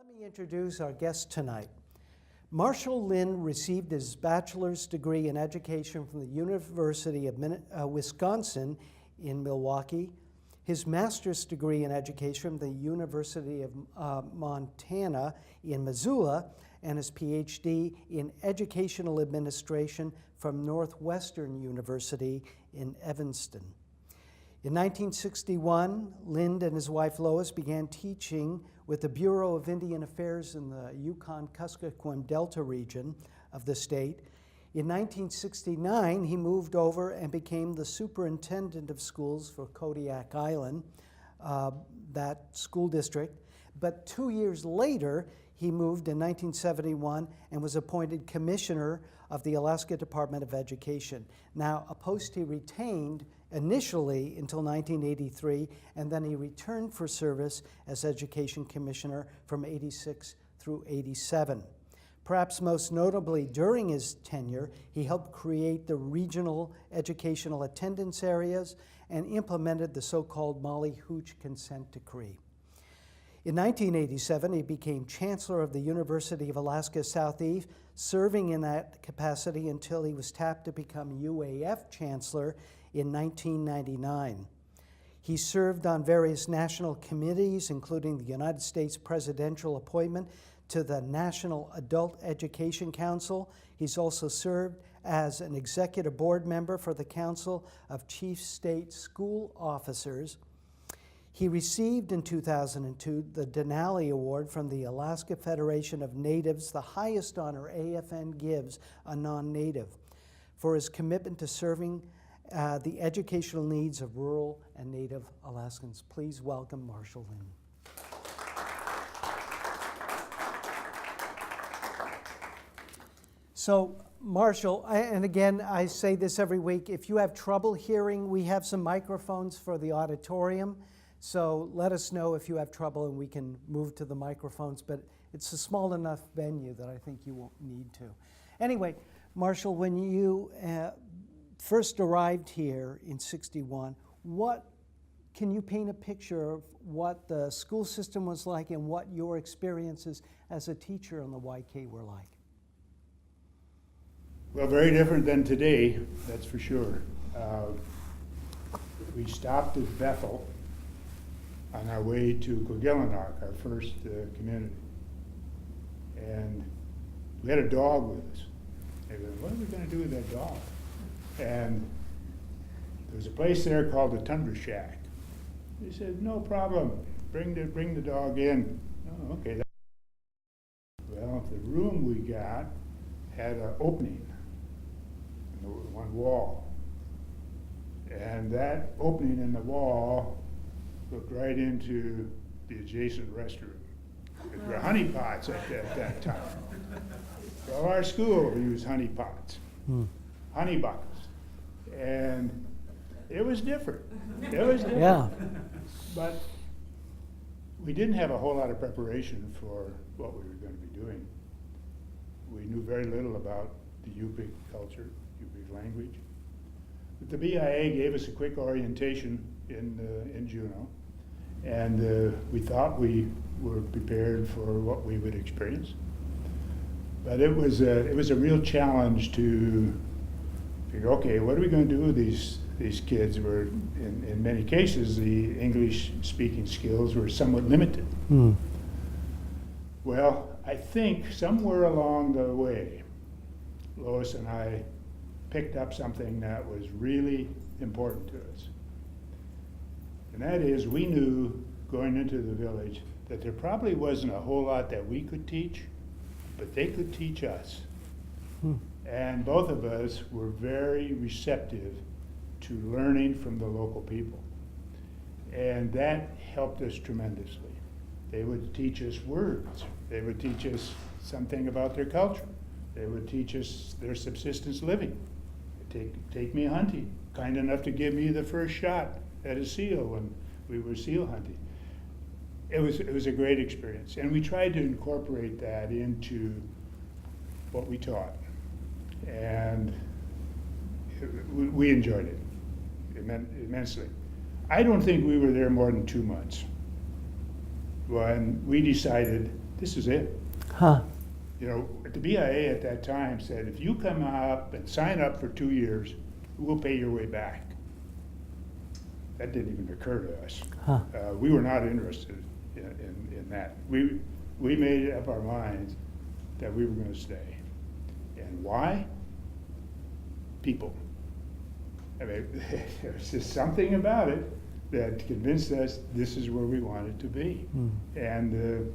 Let me introduce our guest tonight. Marshall Lynn received his bachelor's degree in education from the University of Wisconsin in Milwaukee, his master's degree in education from the University of Montana in Missoula, and his PhD in educational administration from Northwestern University in Evanston. In 1961, Lind and his wife Lois began teaching with the Bureau of Indian Affairs in the Yukon-Kuskokwim Delta region of the state. In 1969, he moved over and became the superintendent of schools for Kodiak Island, that school district. But 2 years later, he moved in 1971 and was appointed commissioner of the Alaska Department of Education. Now, a post he retained initially until 1983, and then he returned for service as education commissioner from 86 through 87. Perhaps most notably during his tenure, he helped create the regional educational attendance areas and implemented the so-called Molly Hooch Consent Decree. In 1987, he became Chancellor of the University of Alaska Southeast, serving in that capacity until he was tapped to become UAF Chancellor in 1999. He served on various national committees, including the United States presidential appointment to the National Adult Education Council. He's also served as an executive board member for the Council of Chief State School Officers. He received in 2002 the Denali Award from the Alaska Federation of Natives, the highest honor AFN gives a non-native, for his commitment to serving the educational needs of rural and Native Alaskans. Please welcome Marshall Lynn. So, Marshall, and again, I say this every week, if you have trouble hearing, we have some microphones for the auditorium. So let us know if you have trouble and we can move to the microphones, but it's a small enough venue that I think you won't need to. Anyway, Marshall, when you first arrived here in '61, can you paint a picture of what the school system was like and what your experiences as a teacher on the YK were like? Well, very different than today, that's for sure. We stopped at Bethel on our way to Kogillanak, our first community. And we had a dog with us. And we said, what are we going to do with that dog? And there was a place there called the Tundra Shack. They said, no problem, bring the dog in. Oh, okay. Well, the room we got had an opening in one wall. And that opening in the wall looked right into the adjacent restroom. There were honey pots at that time. Well, our school used honey pots, honey buckets. And it was different. It was different. Yeah. But we didn't have a whole lot of preparation for what we were going to be doing. We knew very little about the Yupik culture, Yupik language. But the BIA gave us a quick orientation in Juneau, and we thought we were prepared for what we would experience. But it was a real challenge to figure, okay, what are we going to do with these kids? Were in many cases the English speaking skills were somewhat limited. Well, I think somewhere along the way, Lois and I picked up something that was really important to us. And that is, we knew going into the village that there probably wasn't a whole lot that we could teach, but they could teach us. And both of us were very receptive to learning from the local people. And that helped us tremendously. They would teach us words. They would teach us something about their culture. They would teach us their subsistence living. Take me hunting, kind enough to give me the first shot at a seal when we were seal hunting. It was a great experience, and we tried to incorporate that into what we taught, and we enjoyed it immensely. I don't think we were there more than 2 months when we decided this is it. Huh. You know, the BIA at that time said, if you come up and sign up for 2 years, we'll pay your way back. That didn't even occur to us. Huh. We were not interested in that. We made up our minds that we were going to stay. And why? People. I mean, there's just something about it that convinced us this is where we wanted to be. And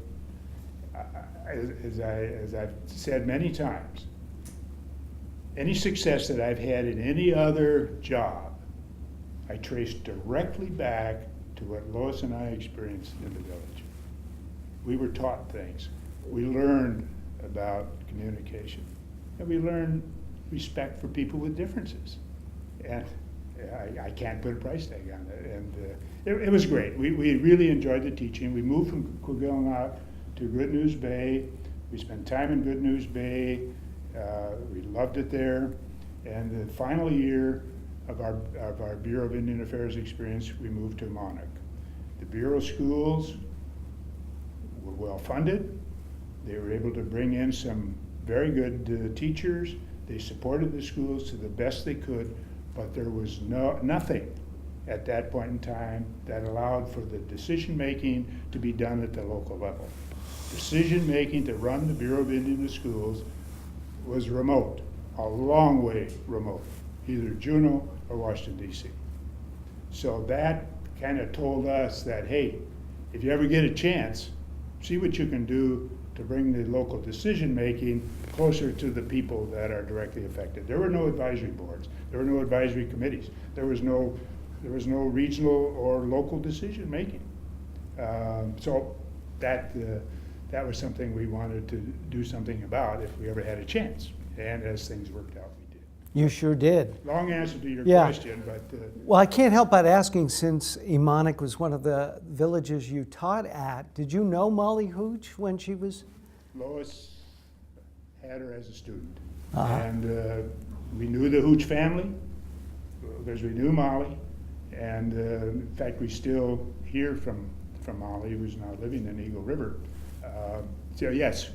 as I've said many times, any success that I've had in any other job, I trace directly back to what Lois and I experienced in the village. We were taught things. We learned about communication. And we learned respect for people with differences. And I can't put a price tag on it. And it was great. We really enjoyed the teaching. We moved from Kodiak to Good News Bay. We spent time in Good News Bay. We loved it there. And the final year of our Bureau of Indian Affairs experience, we moved to Monarch. The Bureau schools were well funded. They were able to bring in some very good teachers. They supported the schools to the best they could, but there was nothing at that point in time that allowed for the decision-making to be done at the local level. Decision-making to run the Bureau of Indian Schools was remote, a long way remote, either Juneau or Washington, D.C. So that kind of told us that, hey, if you ever get a chance, see what you can do to bring the local decision-making closer to the people that are directly affected. There were no advisory boards. There were no advisory committees. There was no regional or local decision-making. So that was something we wanted to do something about if we ever had a chance. And as things worked out, we did. You sure did. Long answer to your Yeah. question, but Well, I can't help but asking, since Emonic was one of the villages you taught at, did you know Molly Hooch when she was? Lois had her as a student. Uh-huh. And we knew the Hooch family because we knew Molly. And in fact, we still hear from Molly, who's now living in Eagle River. So yes,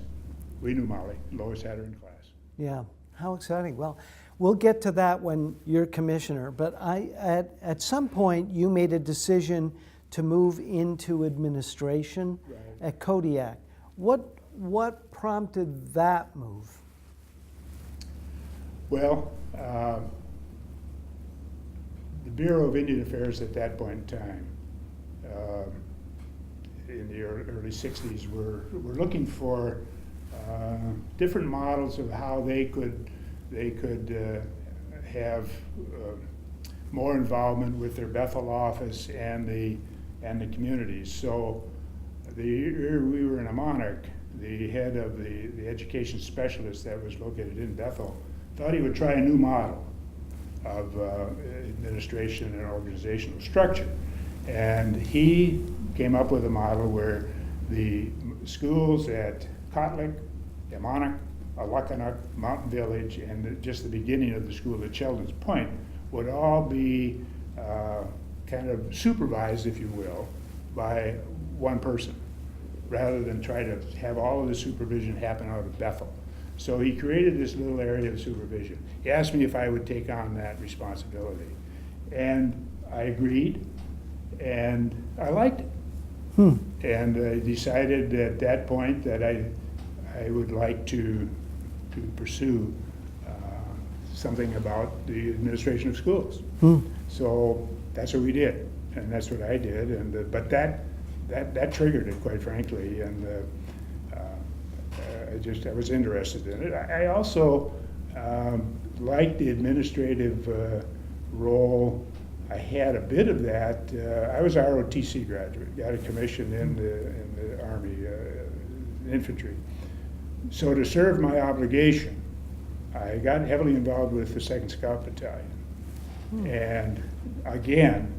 we knew Molly. Lois had her in class. Yeah, how exciting. Well, we'll get to that when you're commissioner, but at some point you made a decision to move into administration Right. at Kodiak. What prompted that move? Well, the Bureau of Indian Affairs at that point in time, in the early 60s, were looking for different models of how they could have more involvement with their Bethel office and the communities. So the year we were in a Monarch, the head of the education specialist that was located in Bethel thought he would try a new model of administration and organizational structure. And he came up with a model where the schools at Kodiak, Monarch, Alakanuk, Mountain Village, and just the beginning of the school at Sheldon's Point would all be kind of supervised, if you will, by one person, rather than try to have all of the supervision happen out of Bethel. So he created this little area of supervision. He asked me if I would take on that responsibility. And I agreed, and I liked it. And I decided at that point that I would like to pursue something about the administration of schools. So that's what we did, and that's what I did. And but that triggered it, quite frankly, and I was interested in it. I also liked the administrative role. I had a bit of that. I was a ROTC graduate, got a commission in the Army infantry. So to serve my obligation, I got heavily involved with the 2nd Scout Battalion. And again,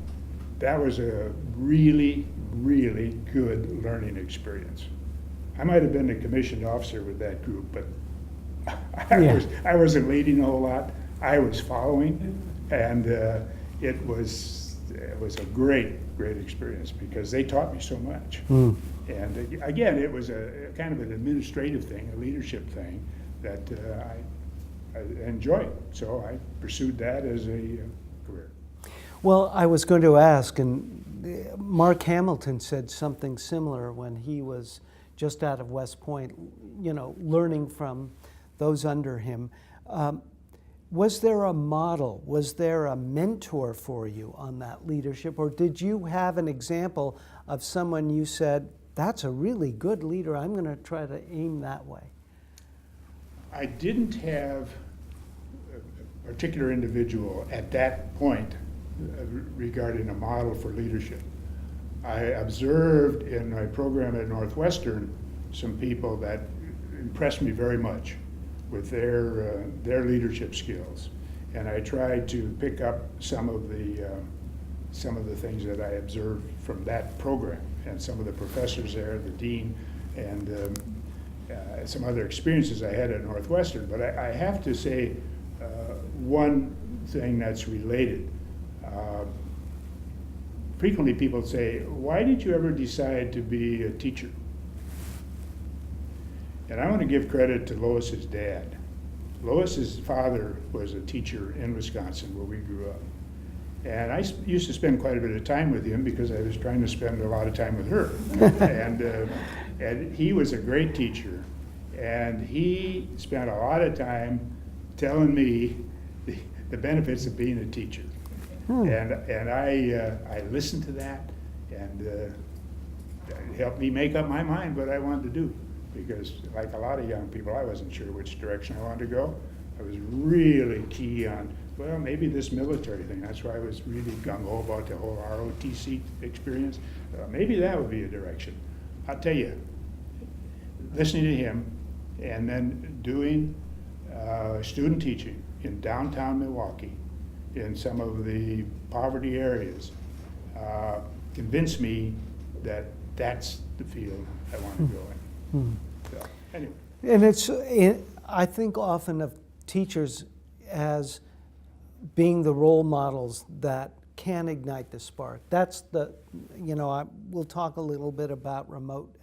that was a really, really good learning experience. I might have been a commissioned officer with that group, but I wasn't leading a whole lot. I was following, and it was it was a great, great experience because they taught me so much. Mm. And again, it was a kind of an administrative thing, a leadership thing that I enjoyed. So I pursued that as a career. Well, I was going to ask, and Mark Hamilton said something similar when he was just out of West Point, you know, learning from those under him. Was there a model? Was there a mentor for you on that leadership? Or did you have an example of someone you said, that's a really good leader, I'm going to try to aim that way? I didn't have a particular individual at that point regarding a model for leadership. I observed in my program at Northwestern some people that impressed me very much with their leadership skills, and I tried to pick up some of the things that I observed from that program and some of the professors there, the dean, and some other experiences I had at Northwestern. But I have to say one thing that's related. Frequently people say, why did you ever decide to be a teacher? And I want to give credit to Lois's dad. Lois's father was a teacher in Wisconsin where we grew up. And I used to spend quite a bit of time with him because I was trying to spend a lot of time with her. And he was a great teacher. And he spent a lot of time telling me the benefits of being a teacher. And I listened to that, and it helped me make up my mind what I wanted to do. Because like a lot of young people, I wasn't sure which direction I wanted to go. I was really key on, well, maybe this military thing. That's why I was really gung-ho about the whole ROTC experience. Maybe that would be a direction. I'll tell you, listening to him and then doing student teaching in downtown Milwaukee in some of the poverty areas convinced me that that's the field I want to go in. So, anyway. And I think often of teachers as being the role models that can ignite the spark. That's the, you know, we'll talk a little bit about remote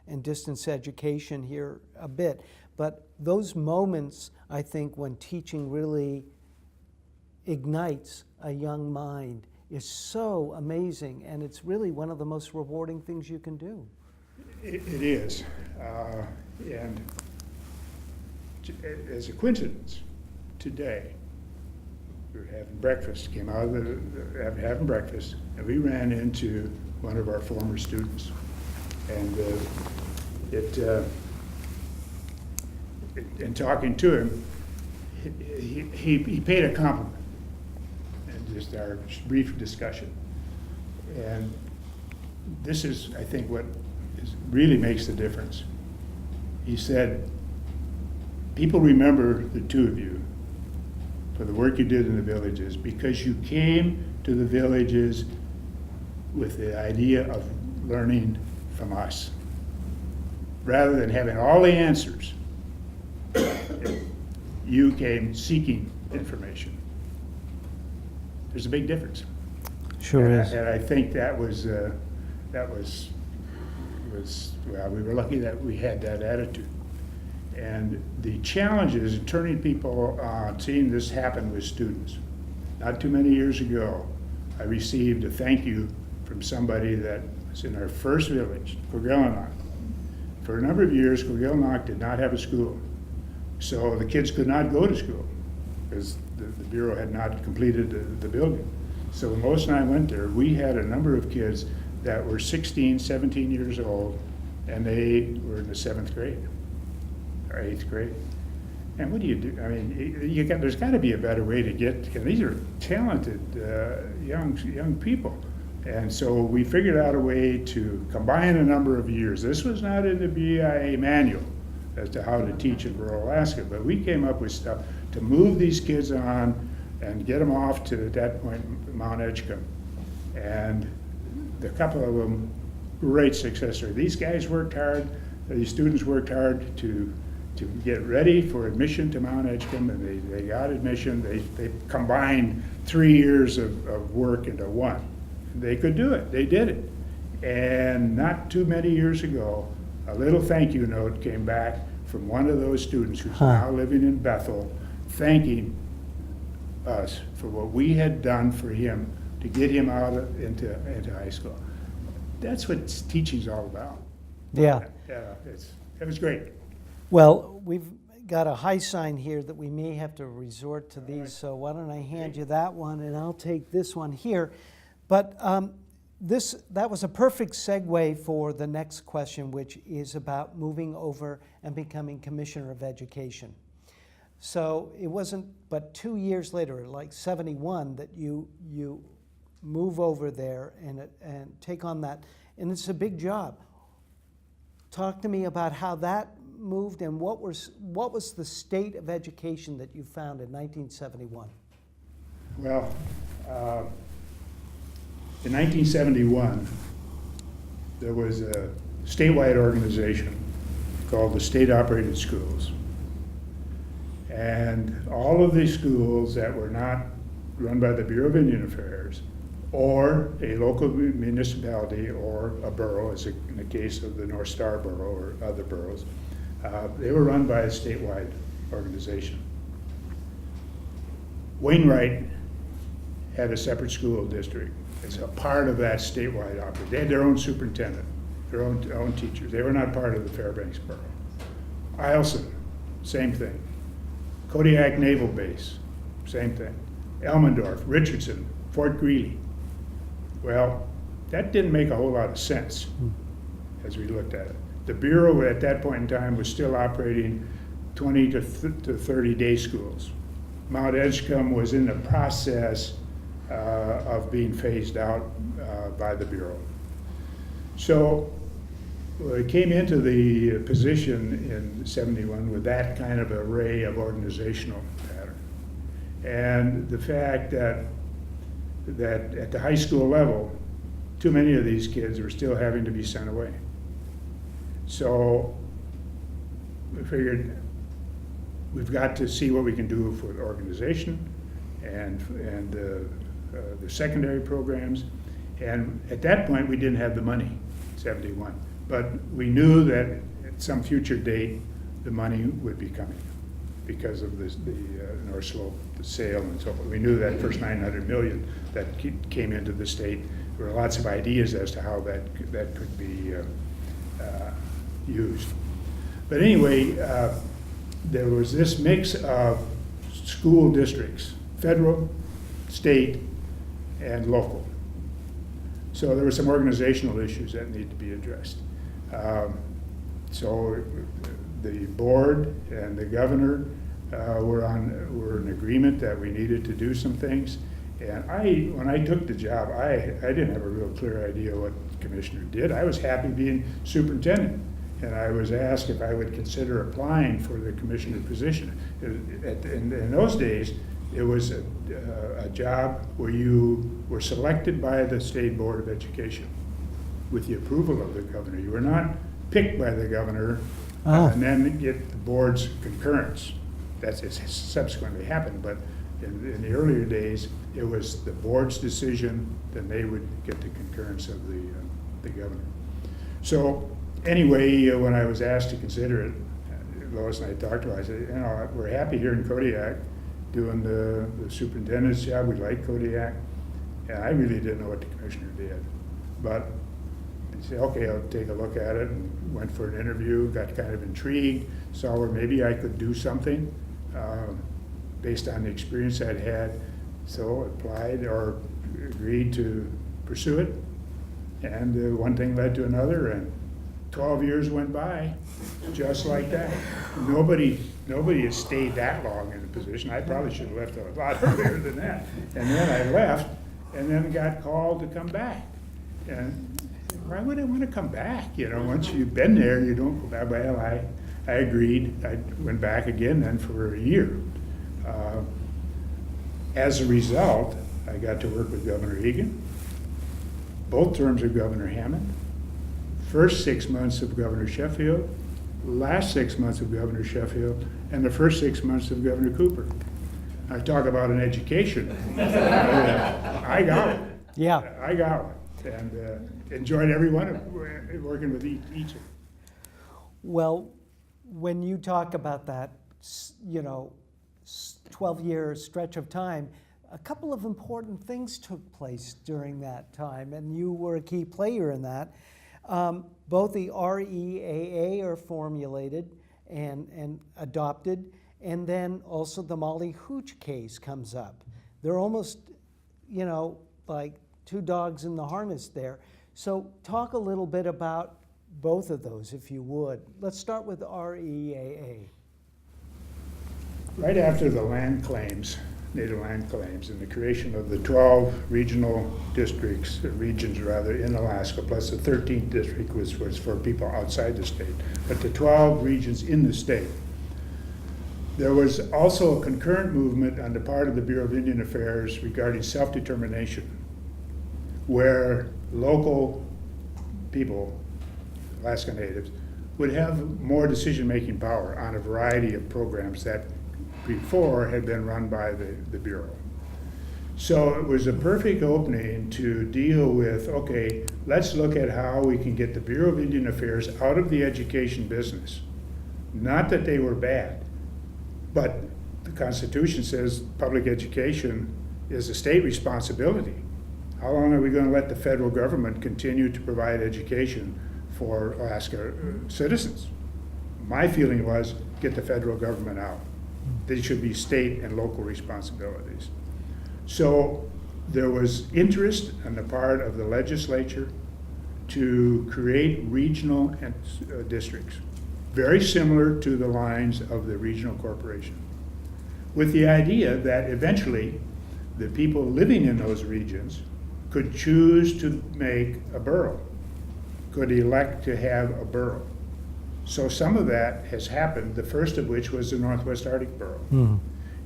and distance education here a bit, but those moments, I think, when teaching really ignites a young mind is so amazing, and it's really one of the most rewarding things you can do. It is, and as a coincidence, today we were having breakfast, came out of having breakfast, and we ran into one of our former students, and in talking to him, he paid a compliment, and just our brief discussion, and this is, I think, what really makes the difference. He said, people remember the two of you for the work you did in the villages because you came to the villages with the idea of learning from us. Rather than having all the answers, you came seeking information. There's a big difference. Sure is. And I think that was well, we were lucky that we had that attitude. And the challenges in turning people on, seeing this happen with students. Not too many years ago, I received a thank you from somebody that was in our first village, Kotzebue. For a number of years, Kotzebue did not have a school. So the kids could not go to school because the Bureau had not completed the building. So when Lois and I went there, we had a number of kids that were 16, 17 years old, and they were in the 7th grade or 8th grade. And what do you do? I mean, there's got to be a better way to get, because these are talented young people. And so we figured out a way to combine a number of years. This was not in the BIA manual as to how to teach in rural Alaska, but we came up with stuff to move these kids on and get them off to, at that point, Mount Edgecombe. And a couple of them, great success story. These guys worked hard, these students worked hard to to get ready for admission to Mount Edgecombe, and they got admission. They combined 3 years of work into one. They could do it. They did it. And not too many years ago, a little thank you note came back from one of those students who's now living in Bethel, thanking us for what we had done for him to get him out into high school. That's what teaching's all about. Yeah. Yeah, it was great. Well, we've got a high sign here that we may have to resort to these, so why don't I hand you that one, and I'll take this one here. But that was a perfect segue for the next question, which is about moving over and becoming Commissioner of Education. So it wasn't but 2 years later, like 71, that you move over there and take on that, and it's a big job. Talk to me about how that moved, and what was the state of education that you found in 1971? Well, in 1971, there was a statewide organization called the State Operated Schools. And all of these schools that were not run by the Bureau of Indian Affairs or a local municipality or a borough, as in the case of the North Star Borough or other boroughs, they were run by a statewide organization. Wainwright had a separate school district. It's a part of that statewide operation. They had their own superintendent, their own teachers. They were not part of the Fairbanks Borough. Eielson, same thing. Kodiak Naval Base, same thing. Elmendorf, Richardson, Fort Greely. Well, that didn't make a whole lot of sense as we looked at it. The Bureau at that point in time was still operating 20 to 30 day schools. Mount Edgecombe was in the process of being phased out by the Bureau. So I came into the position in '71 with that kind of array of organizational pattern. And the fact that at the high school level, too many of these kids were still having to be sent away. So we figured we've got to see what we can do for the organization and the secondary programs. And at that point, we didn't have the money, '71. But we knew that at some future date, the money would be coming because of the North Slope, the sale and so forth. We knew that first $900 million that came into the state. There were lots of ideas as to how that could be used. But anyway, there was this mix of school districts, federal, state, and local. So there were some organizational issues that needed to be addressed. So the board and the governor were in agreement that we needed to do some things. And when I took the job, I didn't have a real clear idea what the commissioner did. I was happy being superintendent. And I was asked if I would consider applying for the commissioner position. In those days, it was a job where you were selected by the State Board of Education with the approval of the governor. You were not picked by the governor and then get the board's concurrence. That's subsequently happened, but in the earlier days, it was the board's decision, then they would get the concurrence of the governor. So anyway, when I was asked to consider it, Lois and I talked to her, I said, we're happy here in Kodiak doing the superintendent's job. We like Kodiak. And I really didn't know what the commissioner did. But I said, okay, I'll take a look at it, and went for an interview, got kind of intrigued, saw where maybe I could do something based on the experience I'd had. So applied or agreed to pursue it. And one thing led to another, and 12 years went by, just like that. Nobody has stayed that long in a position. I probably should have left a lot earlier than that. And then I left, and then got called to come back. And why would I want to come back? Once you've been there, you don't go back. Well, I agreed. I went back again then for a year. As a result, I got to work with Governor Egan, both terms of Governor Hannon, first 6 months of Governor Sheffield, last 6 months of Governor Sheffield and the first 6 months of Governor Cooper. I talk about an education. I got it. Yeah. I got it, and enjoyed every one of working with each of them. Well, when you talk about that, 12-year stretch of time, a couple of important things took place during that time, and you were a key player in that. Both the REAA are formulated and adopted, and then also the Molly Hooch case comes up. They're almost, like two dogs in the harness there. So talk a little bit about both of those, if you would. Let's start with REAA. Right after the land claims, native land claims, and the creation of the 12 regional districts, regions rather, in Alaska, plus the 13th district was for people outside the state, but the 12 regions in the state. There was also a concurrent movement on the part of the Bureau of Indian Affairs regarding self-determination, where local people, Alaska Natives, would have more decision-making power on a variety of programs that before had been run by the Bureau. So it was a perfect opening to deal with, okay, let's look at how we can get the Bureau of Indian Affairs out of the education business. Not that they were bad, but the Constitution says public education is a state responsibility. How long are we going to let the federal government continue to provide education for Alaska citizens? My feeling was, get the federal government out. They should be state and local responsibilities. So there was interest on the part of the legislature to create regional districts, very similar to the lines of the regional corporation, with the idea that eventually the people living in those regions could choose to make a borough, could elect to have a borough. So some of that has happened, the first of which was the Northwest Arctic Borough. Mm.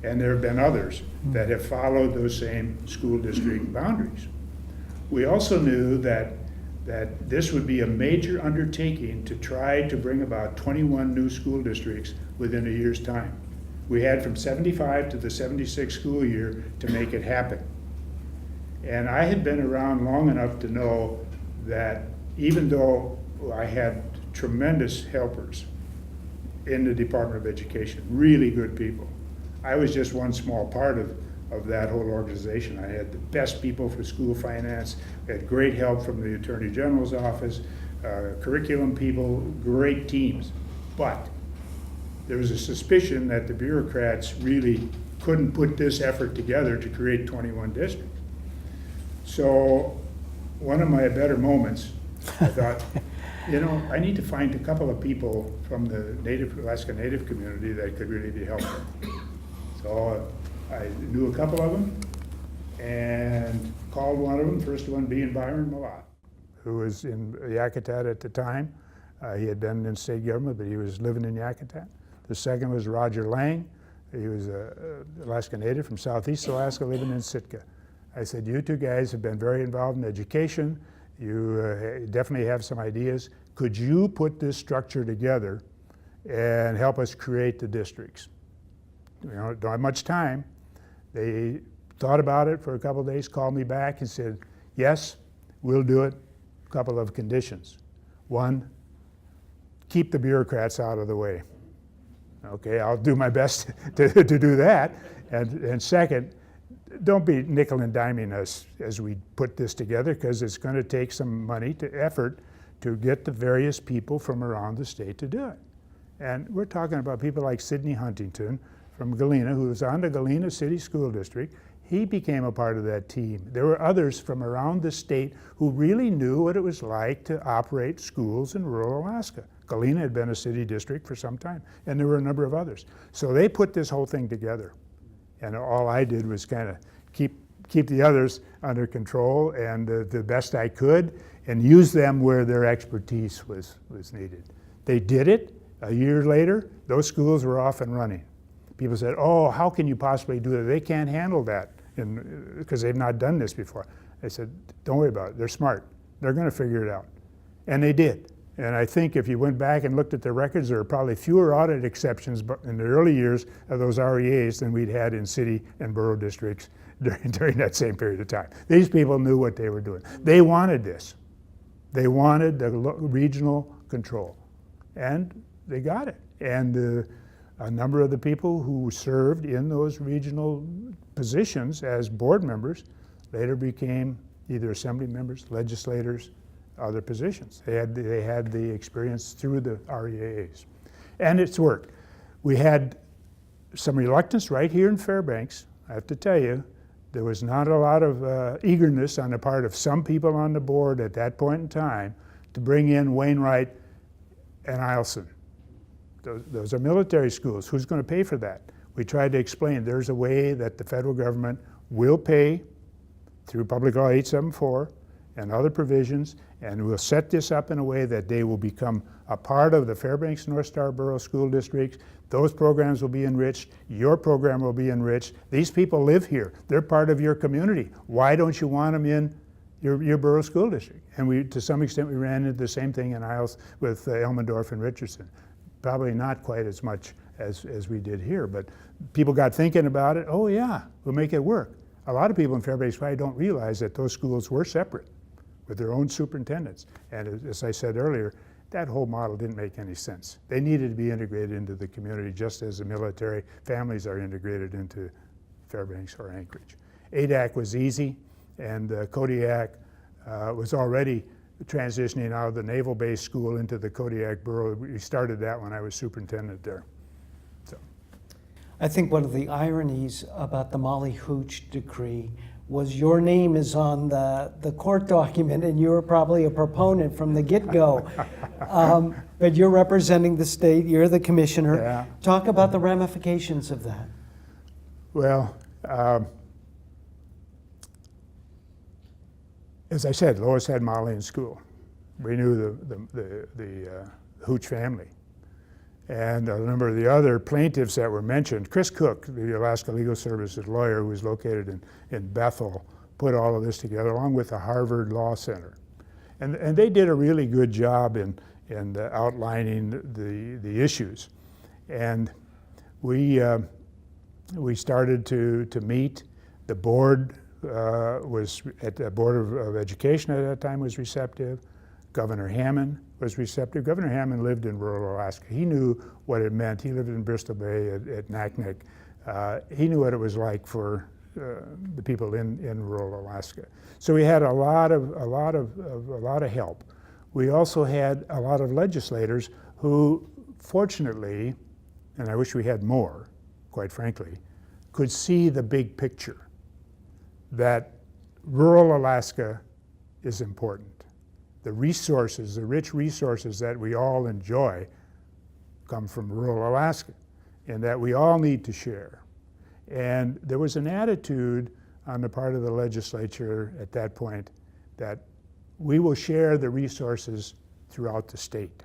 And there have been others that have followed those same school district boundaries. We also knew that this would be a major undertaking to try to bring about 21 new school districts within a year's time. We had from 75 to the 76 school year to make it happen. And I had been around long enough to know that even though I had tremendous helpers in the Department of Education, really good people, I was just one small part of that whole organization. I had the best people for school finance, had great help from the Attorney General's office, curriculum people, great teams. But there was a suspicion that the bureaucrats really couldn't put this effort together to create 21 districts. So one of my better moments, I thought, I need to find a couple of people from the Alaska Native community that could really be helpful. So I knew a couple of them and called one of them, first one being Byron Malott, who was in Yakutat at the time. He had been in state government, but he was living in Yakutat. The second was Roger Lang. He was an Alaska Native from Southeast Alaska living in Sitka. I said, you two guys have been very involved in education. You definitely have some ideas. Could you put this structure together and help us create the districts? Don't have much time. They thought about it for a couple of days, called me back and said, yes, we'll do it. A couple of conditions. One, keep the bureaucrats out of the way. Okay, I'll do my best to do that. And second, don't be nickel and diming us as we put this together, because it's going to take some money effort to get the various people from around the state to do it. And we're talking about people like Sidney Huntington from Galena, who was on the Galena City School District. He became a part of that team. There were others from around the state who really knew what it was like to operate schools in rural Alaska. Galena had been a city district for some time, and there were a number of others. So they put this whole thing together. And all I did was kind of keep the others under control and the best I could, and use them where their expertise was needed. They did it. A year later, those schools were off and running. People said, oh, how can you possibly do that? They can't handle that because they've not done this before. I said, don't worry about it. They're smart. They're going to figure it out. And they did. And I think if you went back and looked at the records, there were probably fewer audit exceptions in the early years of those REAs than we'd had in city and borough districts during that same period of time. These people knew what they were doing. They wanted this. They wanted the regional control, and they got it. And a number of the people who served in those regional positions as board members later became either assembly members, legislators, other positions. They had the experience through the REAs. And it's worked. We had some reluctance right here in Fairbanks, I have to tell you. There was not a lot of eagerness on the part of some people on the board at that point in time to bring in Wainwright and Eielson. Those are military schools. Who's going to pay for that? We tried to explain there's a way that the federal government will pay through Public Law 874 and other provisions, and we'll set this up in a way that they will become a part of the Fairbanks North Star Borough School Districts. Those programs will be enriched. Your program will be enriched. These people live here. They're part of your community. Why don't you want them in your borough school district? And we, to some extent, we ran into the same thing in Isles with Elmendorf and Richardson. Probably not quite as much as we did here, but people got thinking about it. Oh yeah, we'll make it work. A lot of people in Fairbanks probably don't realize that those schools were separate with their own superintendents. And as I said earlier, that whole model didn't make any sense. They needed to be integrated into the community just as the military families are integrated into Fairbanks or Anchorage. ADAC was easy, and Kodiak was already transitioning out of the naval-based school into the Kodiak Borough. We started that when I was superintendent there. So, I think one of the ironies about the Molly Hooch decree was your name is on the court document, and you were probably a proponent from the get-go. But you're representing the state, you're the commissioner. Yeah. Talk about the ramifications of that. Well, as I said, Lois had Molly in school. We knew the Hooch family. And a number of the other plaintiffs that were mentioned, Chris Cook, the Alaska Legal Services lawyer who was located in Bethel, put all of this together along with the Harvard Law Center. And they did a really good job in outlining the issues. And we started to meet. The board was at the Board of Education at that time was receptive. Governor Hannon was receptive. Governor Hannon lived in rural Alaska. He knew what it meant. He lived in Bristol Bay at Naknek. He knew what it was like for the people in rural Alaska. So we had a lot of help. We also had a lot of legislators who, fortunately, and I wish we had more, quite frankly, could see the big picture that rural Alaska is important. The resources, the rich resources that we all enjoy come from rural Alaska, and that we all need to share. And there was an attitude on the part of the legislature at that point that we will share the resources throughout the state.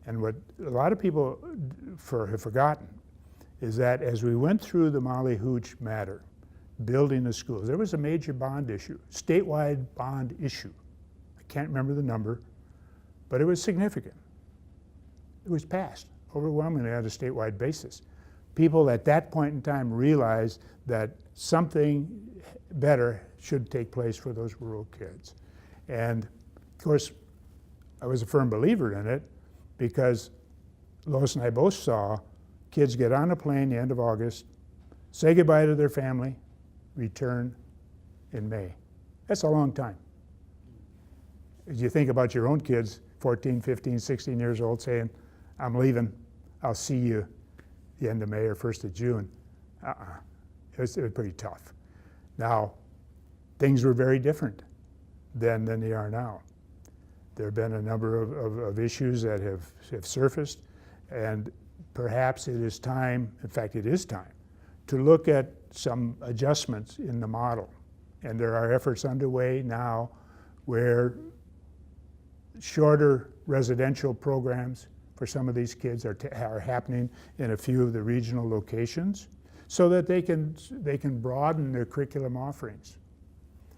And what a lot of people have forgotten is that as we went through the Molly Hooch matter, building the schools, there was a major bond issue, statewide bond issue. I can't remember the number, but it was significant. It was passed overwhelmingly on a statewide basis. People at that point in time realized that something better should take place for those rural kids. And of course, I was a firm believer in it because Lois and I both saw kids get on a plane the end of August, say goodbye to their family, return in May. That's a long time. As you think about your own kids, 14, 15, 16 years old, saying, I'm leaving, I'll see you the end of May or 1st of June. It was pretty tough. Now, things were very different then than they are now. There have been a number of issues that have surfaced, and perhaps it is time, in fact it is time, to look at some adjustments in the model. And there are efforts underway now where shorter residential programs for some of these kids are happening in a few of the regional locations so that they can broaden their curriculum offerings.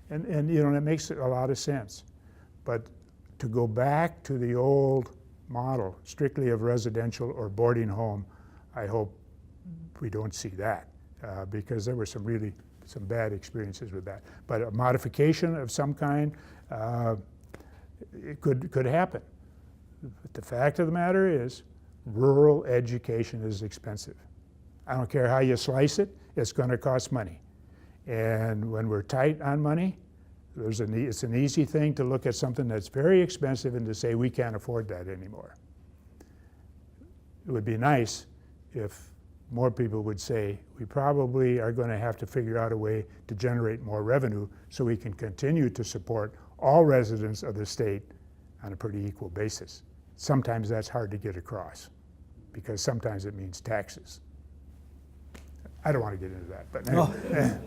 And you know, that makes a lot of sense. But to go back to the old model, strictly of residential or boarding home, I hope we don't see that, because there were some bad experiences with that. But a modification of some kind, it could happen. But the fact of the matter is, rural education is expensive. I don't care how you slice it, it's going to cost money. And when we're tight on money, it's an easy thing to look at something that's very expensive and to say we can't afford that anymore. It would be nice if more people would say we probably are going to have to figure out a way to generate more revenue so we can continue to support all residents of the state on a pretty equal basis. Sometimes that's hard to get across because sometimes it means taxes. I don't want to get into that, but anyway.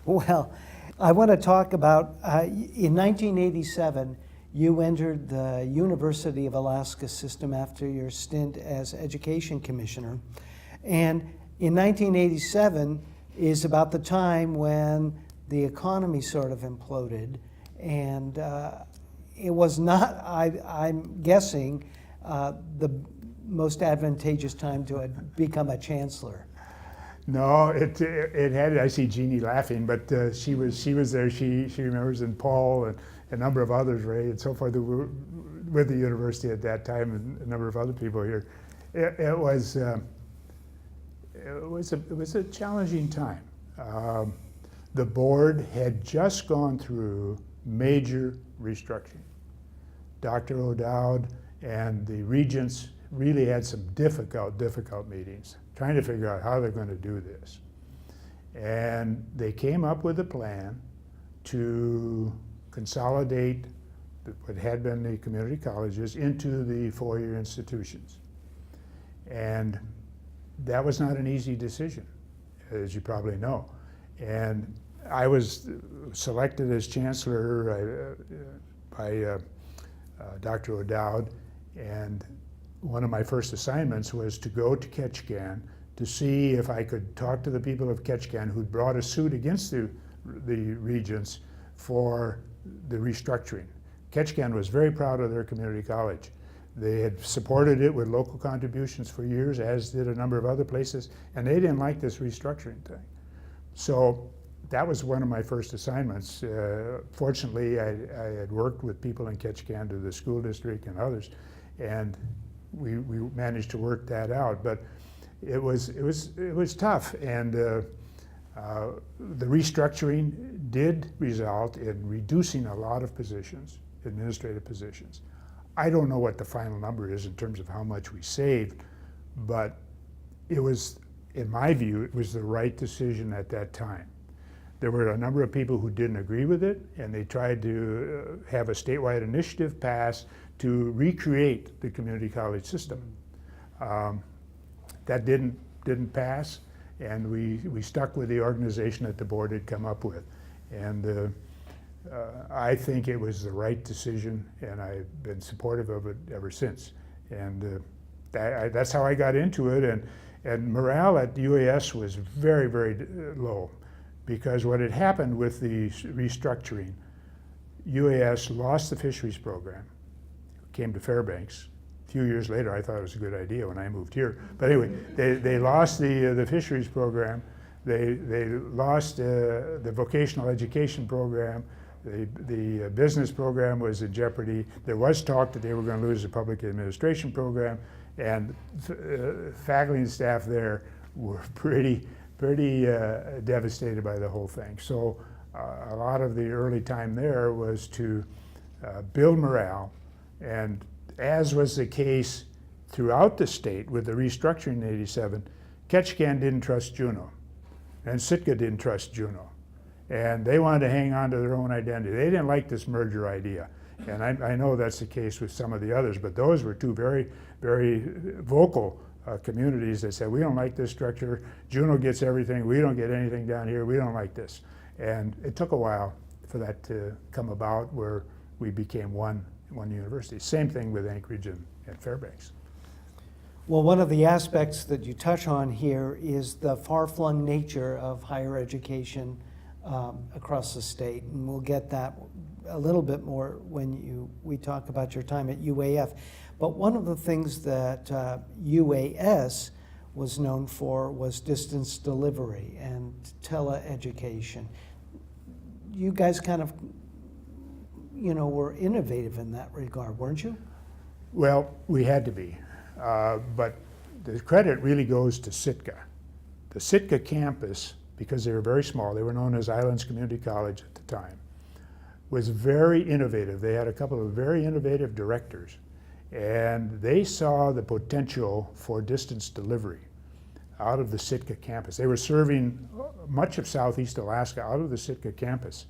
Well, I want to talk about, in 1987, you entered the University of Alaska system after your stint as Education Commissioner. And in 1987 is about the time when the economy sort of imploded. And it was not, I'm guessing, the most advantageous time to become a chancellor. No, it had. I see Jeannie laughing, but she was there. She remembers, and Paul and a number of others, Ray, and so forth, who were with the university at that time, and a number of other people here. It was a challenging time. The board had just gone through major restructuring. Dr. O'Dowd and the regents really had some difficult meetings, trying to figure out how they're going to do this. And they came up with a plan to consolidate what had been the community colleges into the four-year institutions. And that was not an easy decision, as you probably know. And I was selected as chancellor by Dr. O'Dowd, and one of my first assignments was to go to Ketchikan to see if I could talk to the people of Ketchikan who'd brought a suit against the regents for the restructuring. Ketchikan was very proud of their community college. They had supported it with local contributions for years, as did a number of other places, and they didn't like this restructuring thing. So that was one of my first assignments. Fortunately, I had worked with people in Ketchikan, to the school district and others, and we managed to work that out. But it was tough, and the restructuring did result in reducing a lot of positions, administrative positions. I don't know what the final number is in terms of how much we saved, but it was, in my view, it was the right decision at that time. There were a number of people who didn't agree with it, and they tried to have a statewide initiative passed to recreate the community college system. That didn't pass, and we stuck with the organization that the board had come up with. And I think it was the right decision, and I've been supportive of it ever since. And that's how I got into it. And morale at UAS was very, very low, because what had happened with the restructuring, UAS lost the fisheries program, came to Fairbanks. A few years later, I thought it was a good idea when I moved here. But anyway, they lost the fisheries program. They lost the vocational education program. The business program was in jeopardy. There was talk that they were going to lose the public administration program, and faculty and staff there were pretty devastated by the whole thing. So a lot of the early time there was to build morale, and as was the case throughout the state with the restructuring in '87, Ketchikan didn't trust Juneau, and Sitka didn't trust Juneau. And they wanted to hang on to their own identity. They didn't like this merger idea. And I know that's the case with some of the others, but those were two very, very vocal communities that said, we don't like this structure. Juneau gets everything. We don't get anything down here. We don't like this. And it took a while for that to come about, where we became one university. Same thing with Anchorage and Fairbanks. Well, one of the aspects that you touch on here is the far-flung nature of higher education across the state, and we'll get that a little bit more when we talk about your time at UAF. But one of the things that UAS was known for was distance delivery and teleeducation. You guys kind of, were innovative in that regard, weren't you? Well, we had to be, but the credit really goes to Sitka. The Sitka campus, because they were very small, they were known as Islands Community College at the time, was very innovative. They had a couple of very innovative directors, and they saw the potential for distance delivery out of the Sitka campus. They were serving much of Southeast Alaska out of the Sitka campus.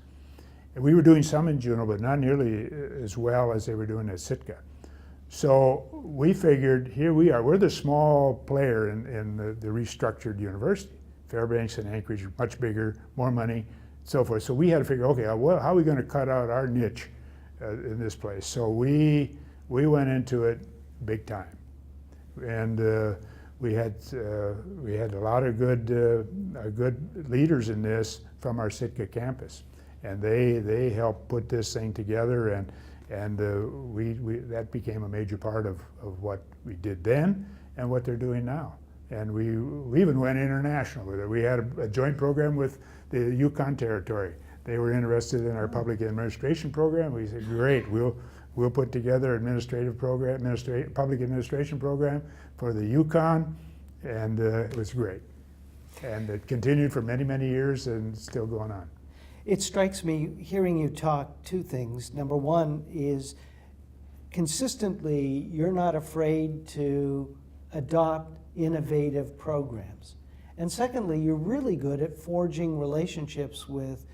And we were doing some in Juneau, but not nearly as well as they were doing at Sitka. So we figured, here we are, we're the small player in the restructured university. Fairbanks and Anchorage are much bigger, more money, so forth. So we had to figure, okay, well, how are we going to cut out our niche in this place? So we went into it big time. And we had a lot of good leaders in this from our Sitka campus, and they helped put this thing together, and that became a major part of what we did then and what they're doing now. And we even went international with it. We had a joint program with the Yukon Territory. They were interested in our public administration program. We said, great, we'll put together public administration program for the Yukon, and it was great. And it continued for many, many years and it's still going on. It strikes me, hearing you talk, two things. Number one is consistently you're not afraid to adopt innovative programs. And secondly, you're really good at forging relationships with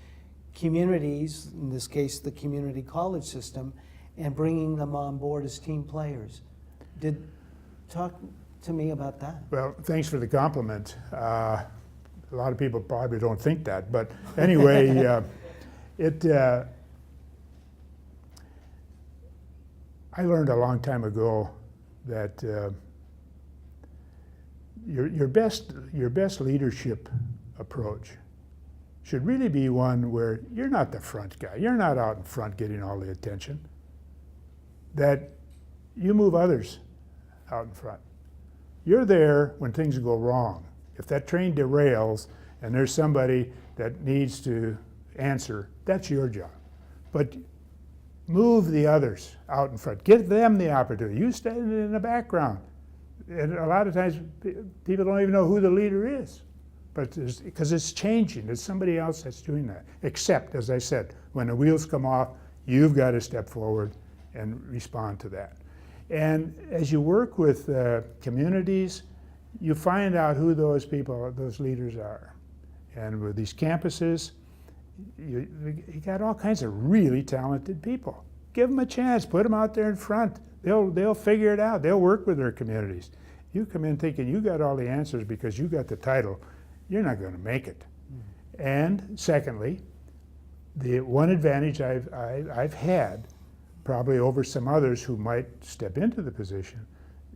communities, in this case the community college system, and bringing them on board as team players. Talk to me about that. Well, thanks for the compliment. A lot of people probably don't think that, but anyway, I learned a long time ago that your best leadership approach should really be one where you're not the front guy. You're not out in front getting all the attention. That you move others out in front. You're there when things go wrong. If that train derails and there's somebody that needs to answer, that's your job. But move the others out in front. Give them the opportunity. You stand in the background. And a lot of times people don't even know who the leader is, but because it's changing. It's somebody else that's doing that. Except, as I said, when the wheels come off, you've got to step forward and respond to that. And as you work with communities, you find out who those people, those leaders are. And with these campuses, you got all kinds of really talented people. Give them a chance. Put them out there in front. They'll figure it out. They'll work with their communities. You come in thinking you got all the answers because you got the title. You're not going to make it. And secondly, the one advantage I've had, probably over some others who might step into the position,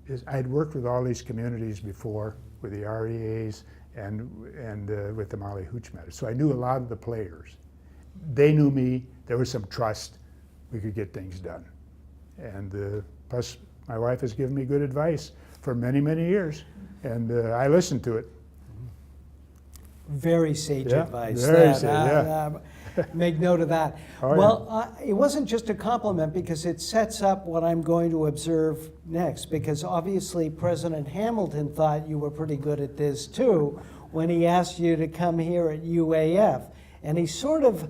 is I'd worked with all these communities before, with the REAs and with the Maui Hooch Matters. So I knew a lot of the players. They knew me. There was some trust. We could get things done. And plus, my wife has given me good advice for many, many years, and I listened to it. Very sage advice. Very sage, Make note of that. Oh, well, it wasn't just a compliment because it sets up what I'm going to observe next, because obviously President Hamilton thought you were pretty good at this too when he asked you to come here at UAF. And he sort of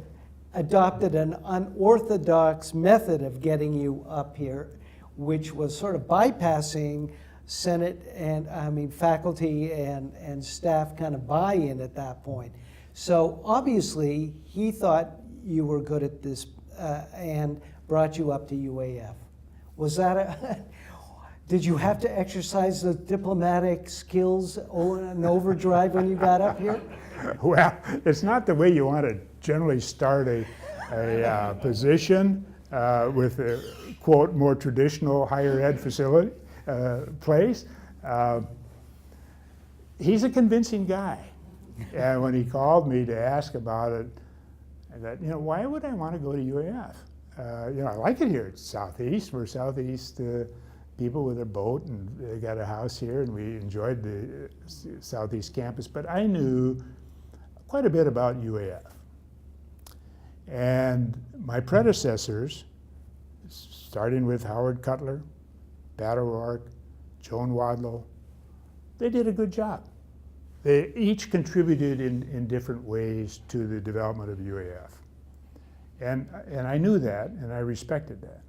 adopted an unorthodox method of getting you up here, which was sort of bypassing Senate and faculty and staff kind of buy-in at that point. So obviously he thought you were good at this and brought you up to UAF. Was that did you have to exercise the diplomatic skills in overdrive when you got up here? Well, it's not the way you want to generally start a position with a, quote, more traditional higher ed facility place. He's a convincing guy. And when he called me to ask about it, I thought, why would I want to go to UAF? I like it here. It's southeast. We're southeast people with a boat, and they got a house here, and we enjoyed the southeast campus. But I knew quite a bit about UAF. And my predecessors, starting with Howard Cutler, Pat O'Rourke, Joan Wadlow, they did a good job. They each contributed in different ways to the development of UAF. And I knew that, and I respected that.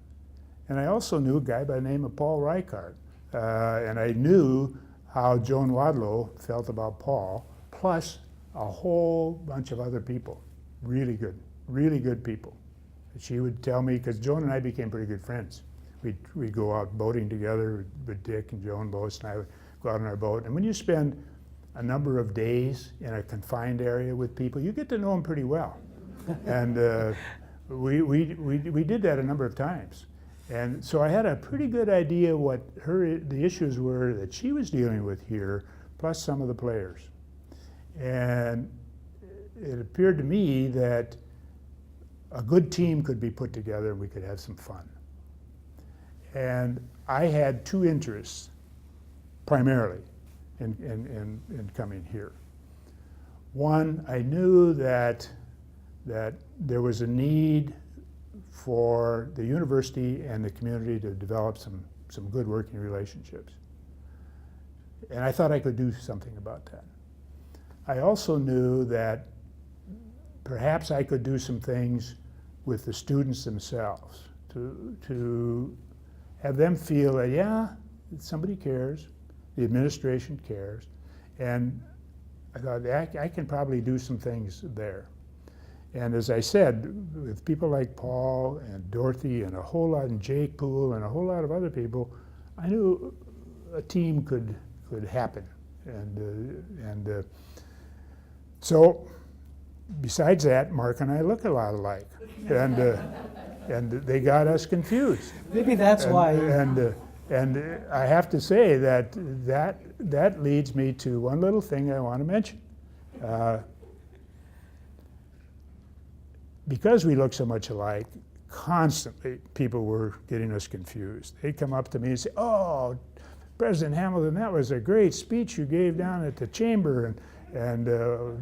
And I also knew a guy by the name of Paul Reichardt. And I knew how Joan Wadlow felt about Paul, plus a whole bunch of other people, really good people. She would tell me, because Joan and I became pretty good friends. We'd go out boating together with Dick and Joan Bose, and I would go out on our boat. And when you spend a number of days in a confined area with people, you get to know them pretty well. And we did that a number of times. And so I had a pretty good idea what the issues were that she was dealing with here, plus some of the players. And it appeared to me that a good team could be put together and we could have some fun. And I had two interests, primarily, in coming here. One, I knew that there was a need for the university and the community to develop some good working relationships. And I thought I could do something about that. I also knew that perhaps I could do some things with the students themselves to have them feel that, yeah, somebody cares, the administration cares, and I thought I can probably do some things there. And as I said, with people like Paul and Dorothy and a whole lot, and Jake Poole and a whole lot of other people, I knew a team could happen. And so besides that, Mark and I look a lot alike. And they got us confused. Maybe that's why. And I have to say that leads me to one little thing I want to mention. Because we look so much alike, constantly people were getting us confused. They'd come up to me and say, "Oh, President Hamilton, that was a great speech you gave down at the chamber, and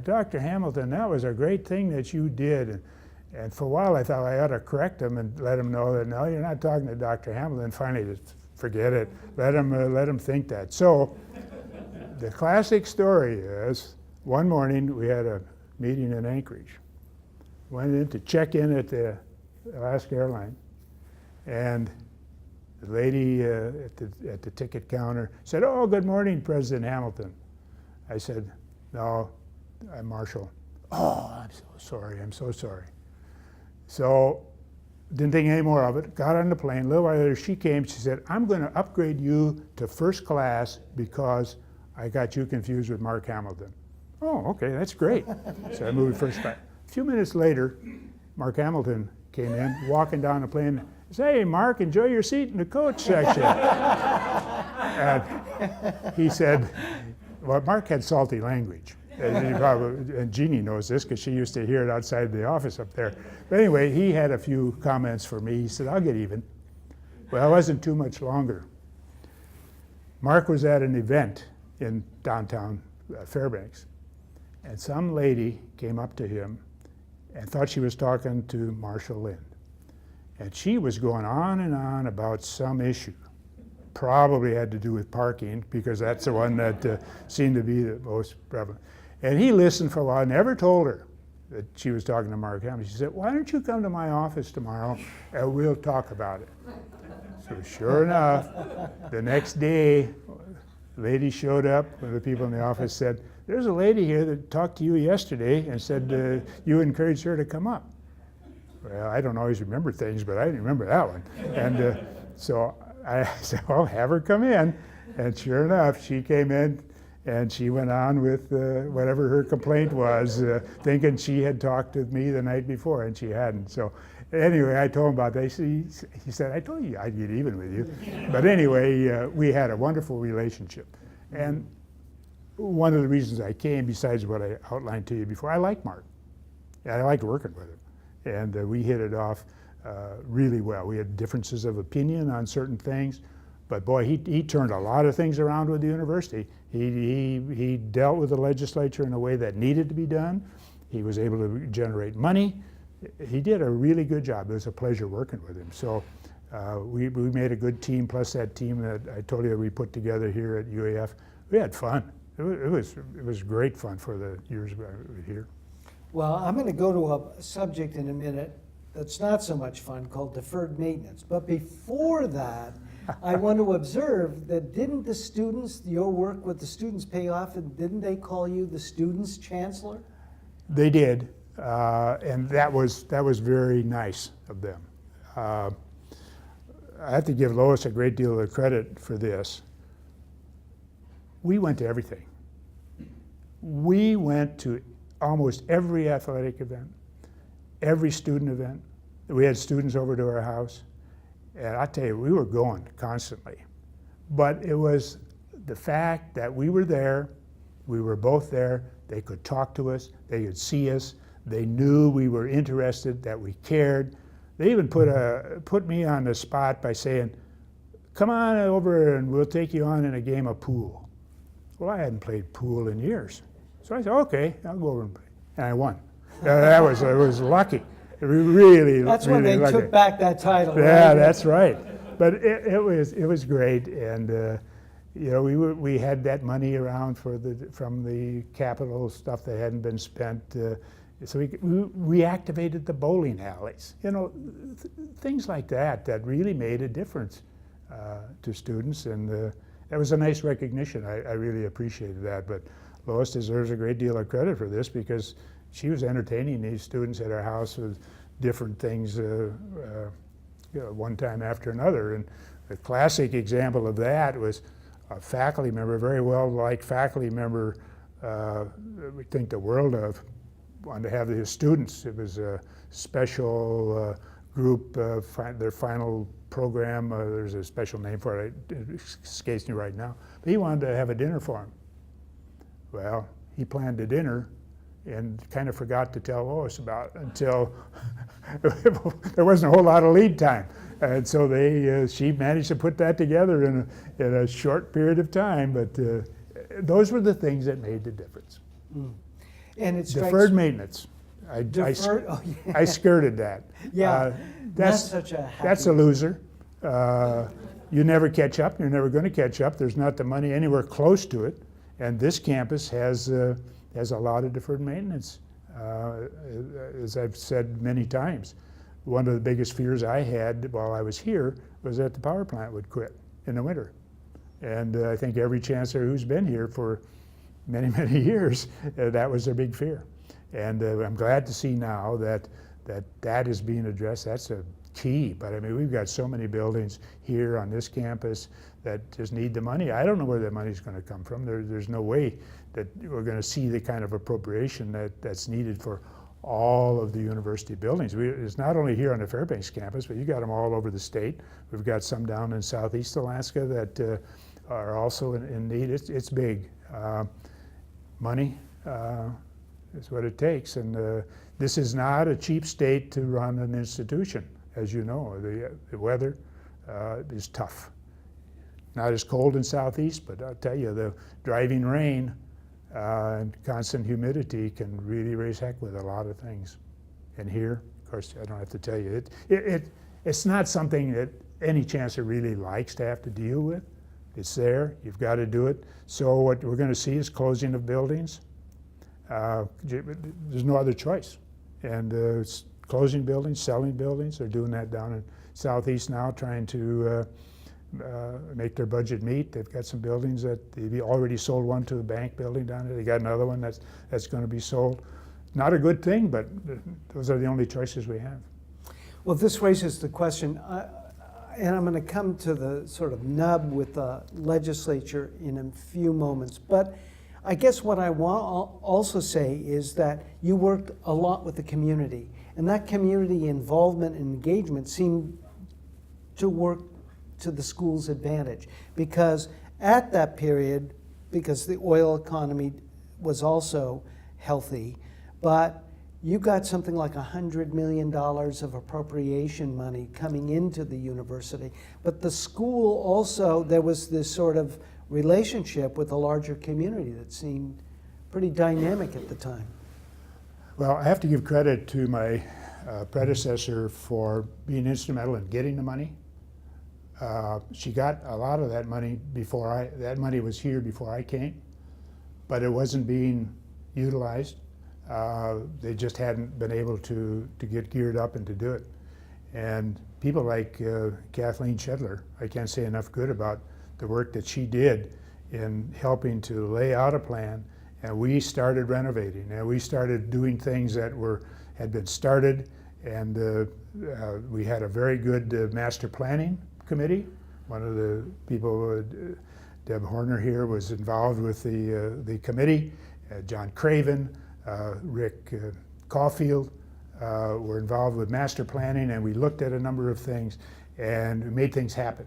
Dr. Hamilton, that was a great thing that you did." And for a while I thought I ought to correct them and let them know that, no, you're not talking to Dr. Hamilton. Finally, just forget it. Let them think that. So the classic story is, one morning we had a meeting in Anchorage. Went in to check in at the Alaska Airline, and the lady at the ticket counter said, "Oh, good morning, President Hamilton." I said, "No, I'm Marshall." "Oh, I'm so sorry, I'm so sorry." So didn't think any more of it, got on the plane. A little while later she came, she said, "I'm going to upgrade you to first class because I got you confused with Mark Hamilton." "Oh, okay, that's great." So I moved to first class. A few minutes later, Mark Hamilton came in, walking down the plane, said, "Hey, Mark, enjoy your seat in the coach section." And he said, well, Mark had salty language. And Jeannie knows this because she used to hear it outside the office up there. But anyway, he had a few comments for me. He said, "I'll get even." Well, it wasn't too much longer. Mark was at an event in downtown Fairbanks, and some lady came up to him and thought she was talking to Marshall Lind. And she was going on and on about some issue. Probably had to do with parking, because that's the one that seemed to be the most prevalent. And he listened for a while, never told her that she was talking to Mark Hamilton. She said, "Why don't you come to my office tomorrow and we'll talk about it." So sure enough, the next day, a lady showed up. One of the people in the office said, "There's a lady here that talked to you yesterday and said you encouraged her to come up." Well, I don't always remember things, but I didn't remember that one. And so I said, "Well, have her come in." And sure enough, she came in and she went on with whatever her complaint was, thinking she had talked to me the night before, and she hadn't. So anyway, I told him about that. He said, "I told you I'd get even with you." But anyway, we had a wonderful relationship. And one of the reasons I came, besides what I outlined to you before, I like Mark. And I like working with him. And we hit it off. really well. We had differences of opinion on certain things, but boy, he turned a lot of things around with the university. He dealt with the legislature in a way that needed to be done. He was able to generate money. He did a really good job. It was a pleasure working with him. So we made a good team, plus that team that I told you we put together here at UAF. We had fun. It was great fun for the years we were here. Well, I'm going to go to a subject in a minute that's not so much fun, called deferred maintenance. But before that, I want to observe that didn't the students, your work with the students pay off, and didn't they call you the students' chancellor? They did, and that was very nice of them. I have to give Lois a great deal of credit for this. We went to everything. We went to almost every athletic event, every student event. We had students over to our house, and I tell you, we were going constantly. But it was the fact that we were there, we were both there, they could talk to us, they could see us, they knew we were interested, that we cared. They even put me on the spot by saying, come on over and we'll take you on in a game of pool. Well, I hadn't played pool in years. So I said, okay, I'll go over and play. And I won. I was lucky. Really, That's really when they lucky. took back that title. Yeah, right? that's right. But it was great, and you know, we had that money around from the capital stuff that hadn't been spent. So we reactivated the bowling alleys. You know, things like that really made a difference to students, and that was a nice recognition. I really appreciated that. But Lois deserves a great deal of credit for this, because she was entertaining these students at our house with different things, you know, one time after another. And a classic example of that was a faculty member, very well-liked faculty member, we think the world of, wanted to have his students. It was a special group, their final program. There's a special name for it. It escapes me right now. But he wanted to have a dinner for him. Well, he planned a dinner and kind of forgot to tell Lois about it until there wasn't a whole lot of lead time. And so she managed to put that together in a short period of time. But those were the things that made the difference. Mm. And it's Deferred maintenance. I skirted that. Yeah, that's such a happy... That's a loser. You never catch up. You're never going to catch up. There's not the money anywhere close to it. And this campus has a lot of deferred maintenance. As I've said many times, one of the biggest fears I had while I was here was that the power plant would quit in the winter. And I think every chancellor who's been here for many, many years, that was their big fear. And I'm glad to see now that is being addressed. That's a key. But I mean, we've got so many buildings here on this campus that just need the money. I don't know where that money's going to come from. There's no way that we're going to see the kind of appropriation that's needed for all of the university buildings. It's not only here on the Fairbanks campus, but you got them all over the state. We've got some down in southeast Alaska that are also in need. It's big. Money is what it takes, and this is not a cheap state to run an institution. As you know, the weather is tough. Not as cold in southeast, but I'll tell you, the driving rain and constant humidity can really raise heck with a lot of things. And here, of course, I don't have to tell you, it's not something that any chancellor really likes to have to deal with. It's there, you've got to do it. So what we're going to see is closing of buildings. There's no other choice. And it's closing buildings, selling buildings. They're doing that down in southeast now, trying to make their budget meet. They've got some buildings that they've already sold one to a bank building down there. They got another one that's going to be sold. Not a good thing, but those are the only choices we have. Well, this raises the question, and I'm going to come to the sort of nub with the legislature in a few moments, but I guess what I want to also say is that you worked a lot with the community, and that community involvement and engagement seemed to work to the school's advantage, because at that period, because the oil economy was also healthy, but You got something like $100 million of appropriation money coming into the university, but the school also, there was this sort of relationship with the larger community that seemed pretty dynamic at the time. Well, I have to give credit to my predecessor for being instrumental in getting the money. She got a lot of that money before that money was here before I came, but it wasn't being utilized. They just hadn't been able to get geared up and to do it. And people like Kathleen Shedler, I can't say enough good about the work that she did in helping to lay out a plan, and we started renovating, and we started doing things that had been started, and we had a very good master planning committee. One of the people, Deb Horner here, was involved with the committee. John Craven, Rick Caulfield were involved with master planning, and we looked at a number of things and we made things happen.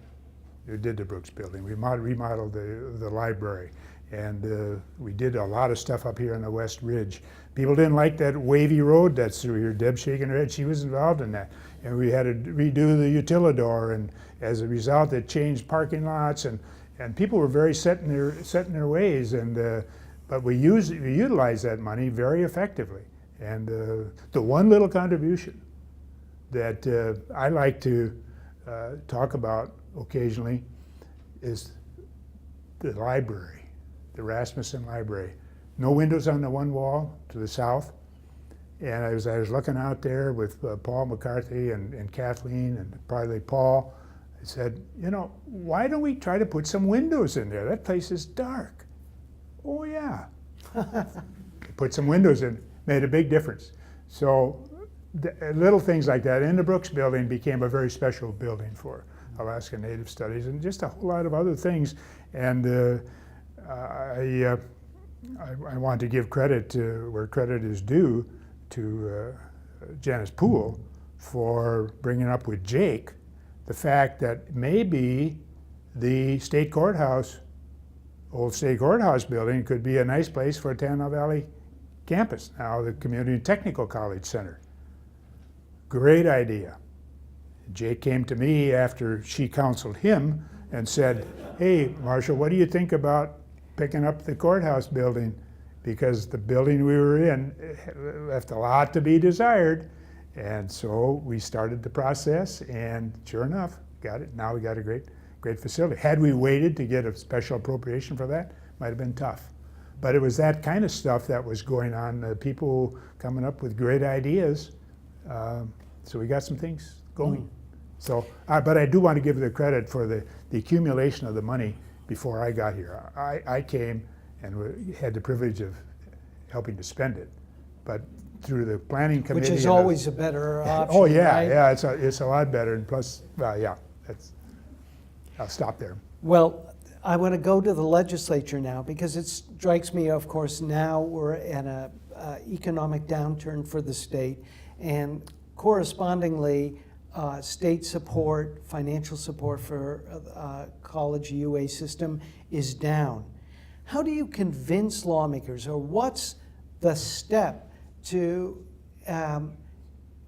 We did the Brooks Building, we remodeled the library, and we did a lot of stuff up here on the West Ridge. People didn't like that wavy road that's through here. Deb shaking her head, she was involved in that. And we had to redo the utilidor, and as a result it changed parking lots, and people were very set in their ways, and but we utilized that money very effectively. And the one little contribution that I like to talk about occasionally is the library, the Rasmussen Library. No windows on the one wall to the south. And I was looking out there with Paul McCarthy and Kathleen and probably Paul. I said, you know, why don't we try to put some windows in there? That place is dark. Oh yeah. Put some windows in, made a big difference. So little things like that. And the Brooks Building became a very special building for Alaska Native Studies, and just a whole lot of other things. And I want to give credit to where credit is due to Janice Poole for bringing up with Jake the fact that maybe the state courthouse, old state courthouse building, could be a nice place for a Tanana Valley campus, now the Community and Technical College Center. Great idea. Jake came to me after she counseled him and said, hey, Marshall, what do you think about picking up the courthouse building? Because the building we were in left a lot to be desired. And so we started the process, and sure enough, got it. Now we got a great facility. Had we waited to get a special appropriation for that, might have been tough. But it was that kind of stuff that was going on, people coming up with great ideas. So we got some things going. So, but I do want to give the credit for the accumulation of the money before I got here. I came and had the privilege of helping to spend it, but through the planning committee. Which is always a better option. Oh yeah, right? yeah, it's a lot better, and plus, yeah, I'll stop there. Well, I want to go to the legislature now, because it strikes me, of course, now we're at an economic downturn for the state, and correspondingly, state support, financial support for college UA system is down. How do you convince lawmakers, or what's the step to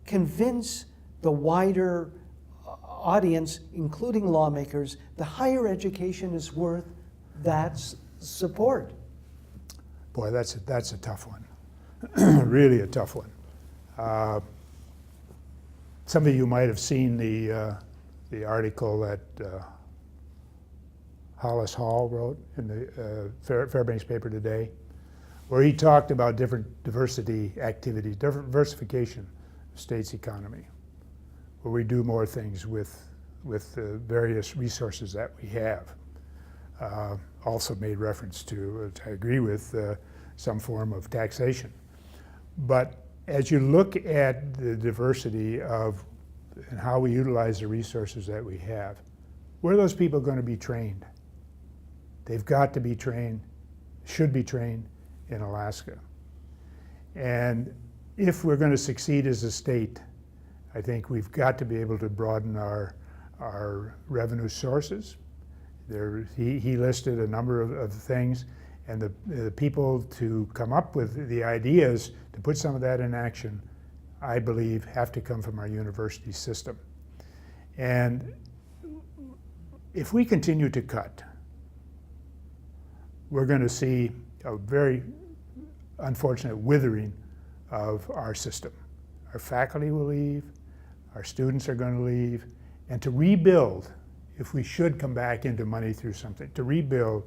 convince the wider audience, including lawmakers, the higher education is worth that support? Boy, that's a tough one. Really a tough one. Some of you might have seen the article that Hollis Hall wrote in the Fairbanks paper today, where he talked about different diversity activities, diversification of the state's economy, where we do more things with the various resources that we have. Also made reference to, which I agree with, some form of taxation. But as you look at the diversity of and how we utilize the resources that we have, where are those people going to be trained? They've got to be trained, should be trained in Alaska. And if we're going to succeed as a state, I think we've got to be able to broaden our revenue sources. He listed a number of things, And the people to come up with the ideas to put some of that in action, I believe, have to come from our university system. And if we continue to cut, we're going to see a very unfortunate withering of our system. Our faculty will leave, our students are going to leave, and to rebuild, if we should come back into money through something, to rebuild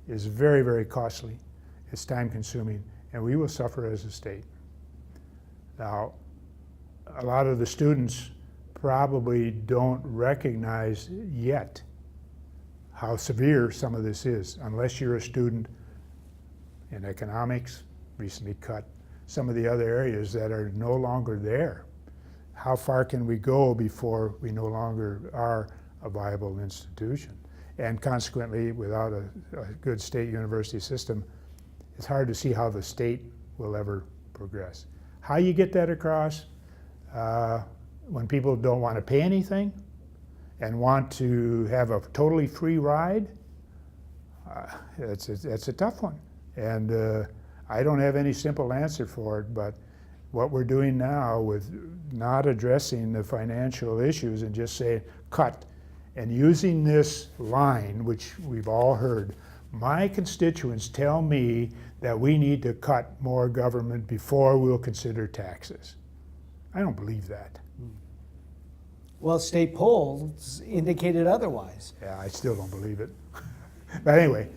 is very, very costly, it's time consuming, and we will suffer as a state. Now, a lot of the students probably don't recognize yet how severe some of this is, unless you're a student in economics, recently cut, some of the other areas that are no longer there. How far can we go before we no longer are a viable institution? And consequently, without a good state university system, it's hard to see how the state will ever progress. How you get that across, when people don't want to pay anything and want to have a totally free ride, it's a tough one. And I don't have any simple answer for it, but what we're doing now with not addressing the financial issues and just saying cut, and using this line, which we've all heard, my constituents tell me that we need to cut more government before we'll consider taxes. I don't believe that. Well, state polls indicated otherwise. Yeah, I still don't believe it. But anyway.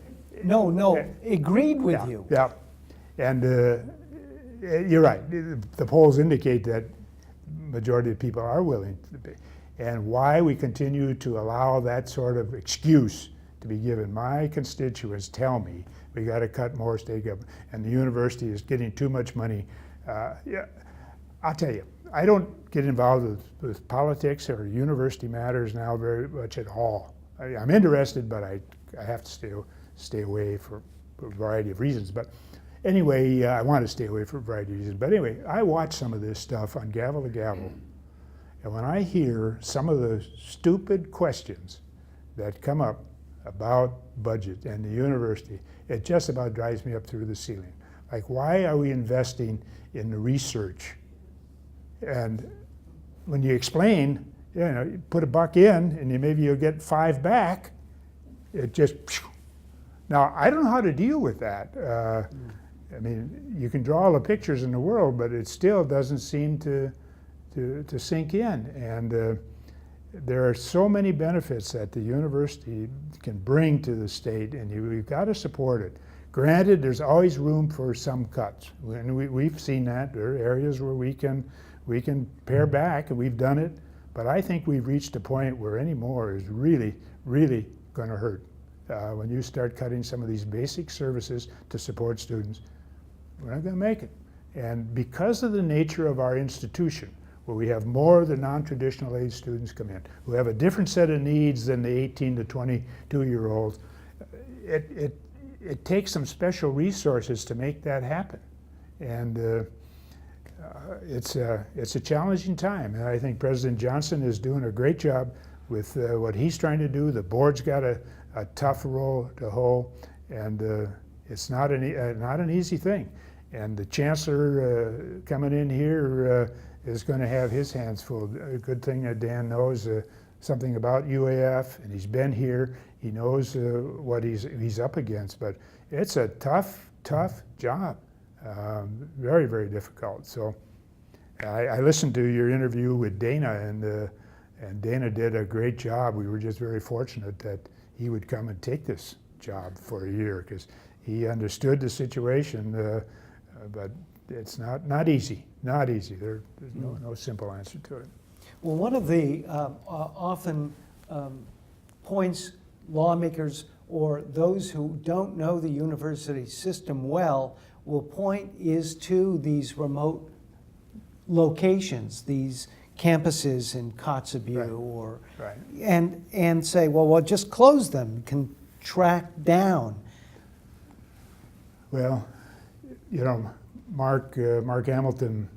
No, agreed with you. Yeah, and you're right. The polls indicate that majority of people are willing to pay. And why we continue to allow that sort of excuse to be given. My constituents tell me we got to cut more state government, and the university is getting too much money. Yeah, I'll tell you, I don't get involved with politics or university matters now very much at all. I'm interested, but I have to stay away for a variety of reasons. But anyway, I want to stay away for a variety of reasons. But anyway, I watch some of this stuff on Gavel to Gavel, and when I hear some of the stupid questions that come up about budget and the university, it just about drives me up through the ceiling. Like, why are we investing in the research? And when you explain, you put $1 in and maybe you'll get 5 back, it just, now I don't know how to deal with that. I mean, you can draw all the pictures in the world, but it still doesn't seem to sink in. And there are so many benefits that the university can bring to the state, and you've got to support it. Granted, there's always room for some cuts, and we've seen that. There are areas where we can pare back, and we've done it. But I think we've reached a point where any more is really, really going to hurt. When you start cutting some of these basic services to support students, we're not going to make it. And because of the nature of our institution, where we have more of the non-traditional age students come in, who have a different set of needs than the 18 to 22-year-olds, it takes some special resources to make that happen. And it's a challenging time. And I think President Johnson is doing a great job with what he's trying to do. The board's got a tough role to hold, and it's not an easy thing. And the chancellor coming in here is going to have his hands full. A good thing that Dan knows something about UAF, and he's been here. He knows what he's up against. But it's a tough job. Very, very difficult. So I listened to your interview with Dana, and Dana did a great job. We were just very fortunate that he would come and take this job for a year, because he understood the situation, but it's not easy. Not easy. There's no simple answer to it. Well, one of the often points lawmakers or those who don't know the university system well will point is to these remote locations, these campuses in Kotzebue, right. and say, well, just close them, contract down. Well, Mark Hamilton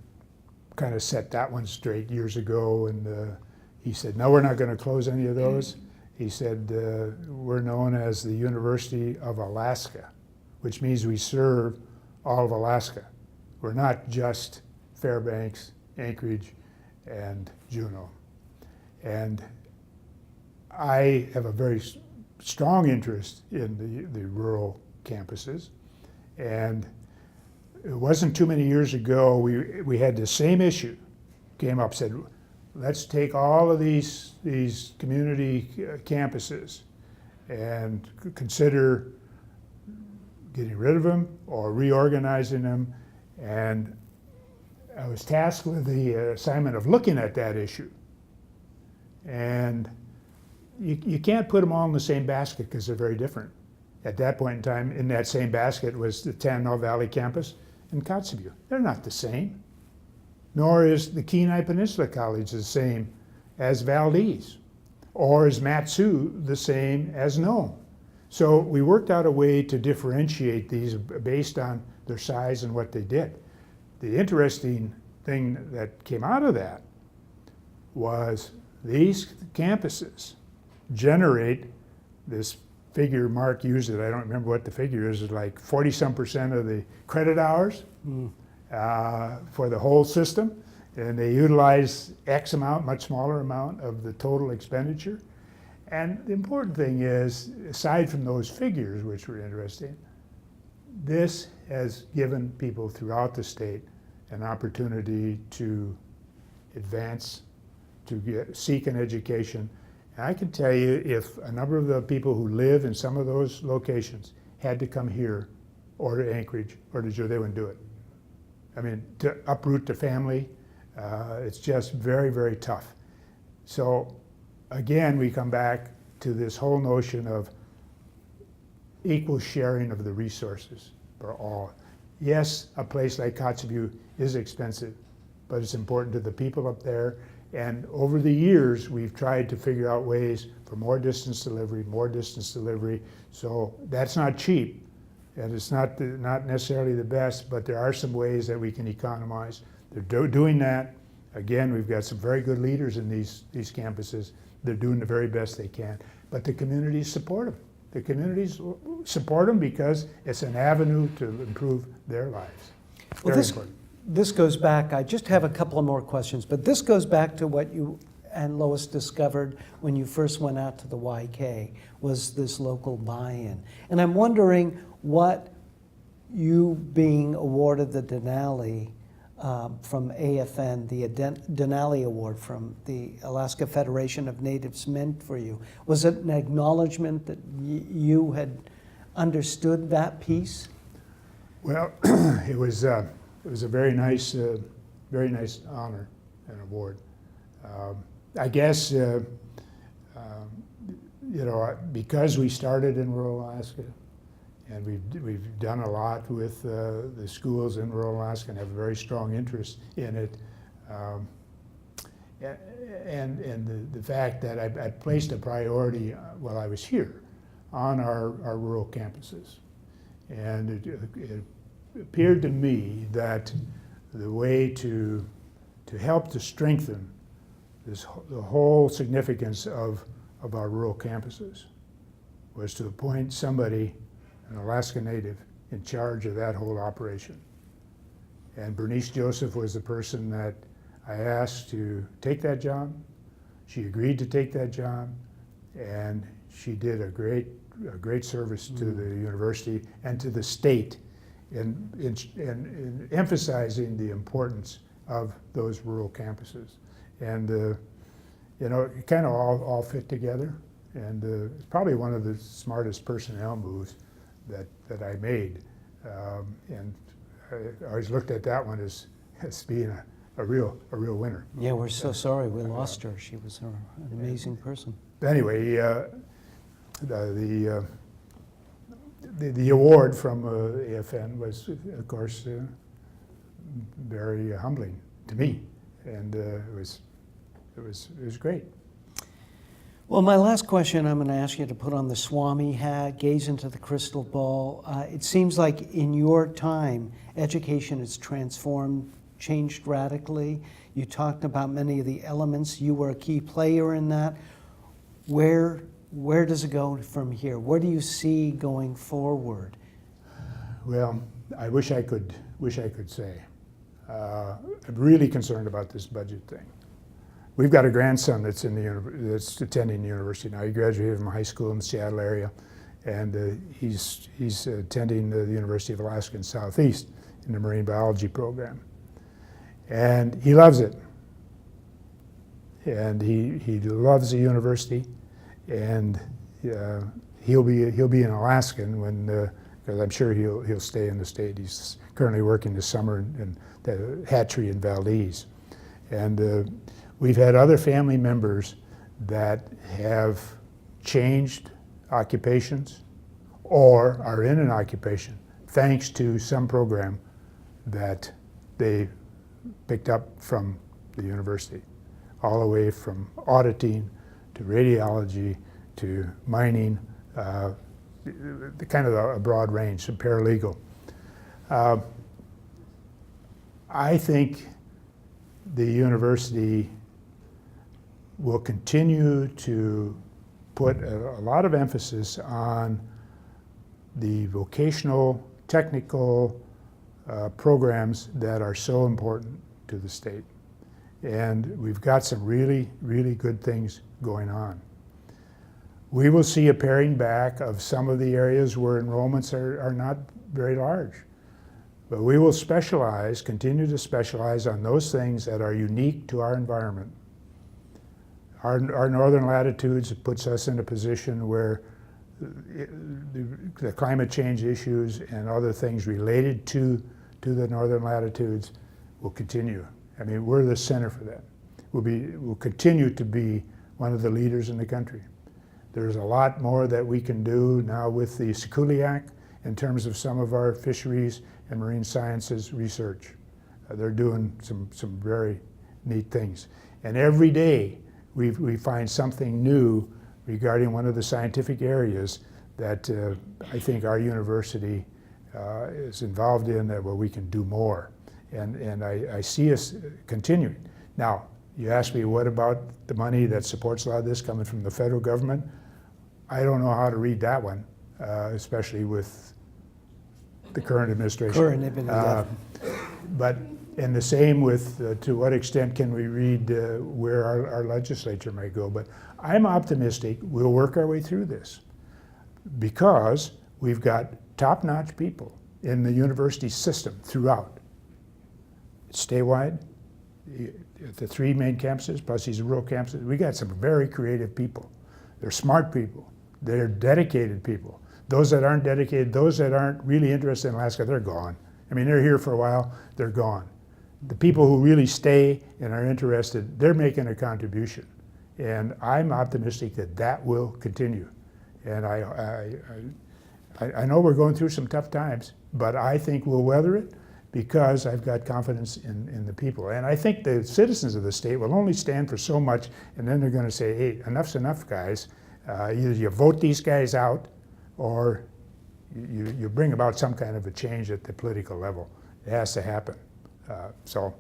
kind of set that one straight years ago, and he said, no, we're not going to close any of those. He said, we're known as the University of Alaska, which means we serve all of Alaska. We're not just Fairbanks, Anchorage, and Juneau. And I have a very strong interest in the rural campuses. And it wasn't too many years ago, we had the same issue came up, said, let's take all of these community campuses and consider getting rid of them or reorganizing them. And I was tasked with the assignment of looking at that issue. And you can't put them all in the same basket because they're very different. At that point in time, in that same basket was the Tanana Valley campus and Kotzebue. They're not the same. Nor is the Kenai Peninsula College the same as Valdez, or is Matsu the same as Nome. So we worked out a way to differentiate these based on their size and what they did. The interesting thing that came out of that was these campuses generate this figure Mark used it, I don't remember what the figure is, it's like 40-some% of the credit hours for the whole system. And they utilize X amount, much smaller amount of the total expenditure. And the important thing is, aside from those figures, which were interesting, this has given people throughout the state an opportunity to advance, to seek an education. And I can tell you, if a number of the people who live in some of those locations had to come here or to Anchorage or to Joe, they wouldn't do it. I mean, to uproot the family, it's just very, very tough. So again, we come back to this whole notion of equal sharing of the resources for all. Yes, a place like Kotzebue is expensive, but it's important to the people up there. And over the years, we've tried to figure out ways for more distance delivery. So that's not cheap, and it's not necessarily the best, but there are some ways that we can economize. They're doing that. Again, we've got some very good leaders in these campuses. They're doing the very best they can. But the communities support them. The communities support them because it's an avenue to improve their lives. Well, this goes back, I just have a couple of more questions, but this goes back to what you and Lois discovered when you first went out to the YK, was this local buy-in. And I'm wondering what you being awarded the Denali from AFN, the Denali Award from the Alaska Federation of Natives meant for you. Was it an acknowledgement that you had understood that piece? Well, it was a very nice honor and award. I guess you know, because we started in rural Alaska, and we've done a lot with the schools in rural Alaska and have a very strong interest in it. And the fact that I placed a priority while I was here on our rural campuses. And it appeared to me that the way to help to strengthen the whole significance of our rural campuses was to appoint somebody, an Alaska Native, in charge of that whole operation. And Bernice Joseph was the person that I asked to take that job. She agreed to take that job, and she did a great service to the university and to the state in emphasizing the importance of those rural campuses. And you know, it kind of all fit together, and it's probably one of the smartest personnel moves that I made. And I always looked at that one as being a real winner. Yeah, we're so sorry we lost her. She was an amazing person. Anyway, the award from AFN was, of course, very humbling to me, and it was great. Well, my last question, I'm going to ask you to put on the Swami hat, gaze into the crystal ball. It seems like in your time, education has transformed, changed radically. You talked about many of the elements. You were a key player in that. Where does it go from here? Where do you see going forward? Well, I wish I could say. I'm really concerned about this budget thing. We've got a grandson that's that's attending the university now. He graduated from high school in the Seattle area, and he's attending the University of Alaska in Southeast in the marine biology program, and he loves it. And he loves the university, and he'll be an Alaskan when. Because I'm sure he'll stay in the state. He's currently working this summer in the hatchery in Valdez. And we've had other family members that have changed occupations or are in an occupation thanks to some program that they picked up from the university, all the way from auditing to radiology to mining, the kind of a broad range, some paralegal. I think the university will continue to put a lot of emphasis on the vocational, technical programs that are so important to the state. And we've got some really, really good things going on. We will see a paring back of some of the areas where enrollments are not very large. But we will continue to specialize on those things that are unique to our environment. Our northern latitudes puts us in a position where the climate change issues and other things related to the northern latitudes will continue. I mean, we're the center for that. We'll continue to be one of the leaders in the country. There's a lot more that we can do now with the Kodiak in terms of some of our fisheries and marine sciences research. They're doing some very neat things. And every day we find something new regarding one of the scientific areas that I think our university is involved in where we can do more. And I see us continuing. Now, you asked me what about the money that supports a lot of this coming from the federal government? I don't know how to read that one, especially with the current administration. But and the same with to what extent can we read where our legislature might go. But I'm optimistic we'll work our way through this because we've got top-notch people in the university system throughout. Statewide, the 3 main campuses, plus these rural campuses, we got some very creative people. They're smart people. They're dedicated people. Those that aren't dedicated, those that aren't really interested in Alaska, they're gone. I mean, they're here for a while, they're gone. The people who really stay and are interested, they're making a contribution. And I'm optimistic that that will continue. And I know we're going through some tough times, but I think we'll weather it because I've got confidence in the people. And I think the citizens of the state will only stand for so much, and then they're going to say, hey, enough's enough, guys. Either you vote these guys out or you bring about some kind of a change at the political level. It has to happen. So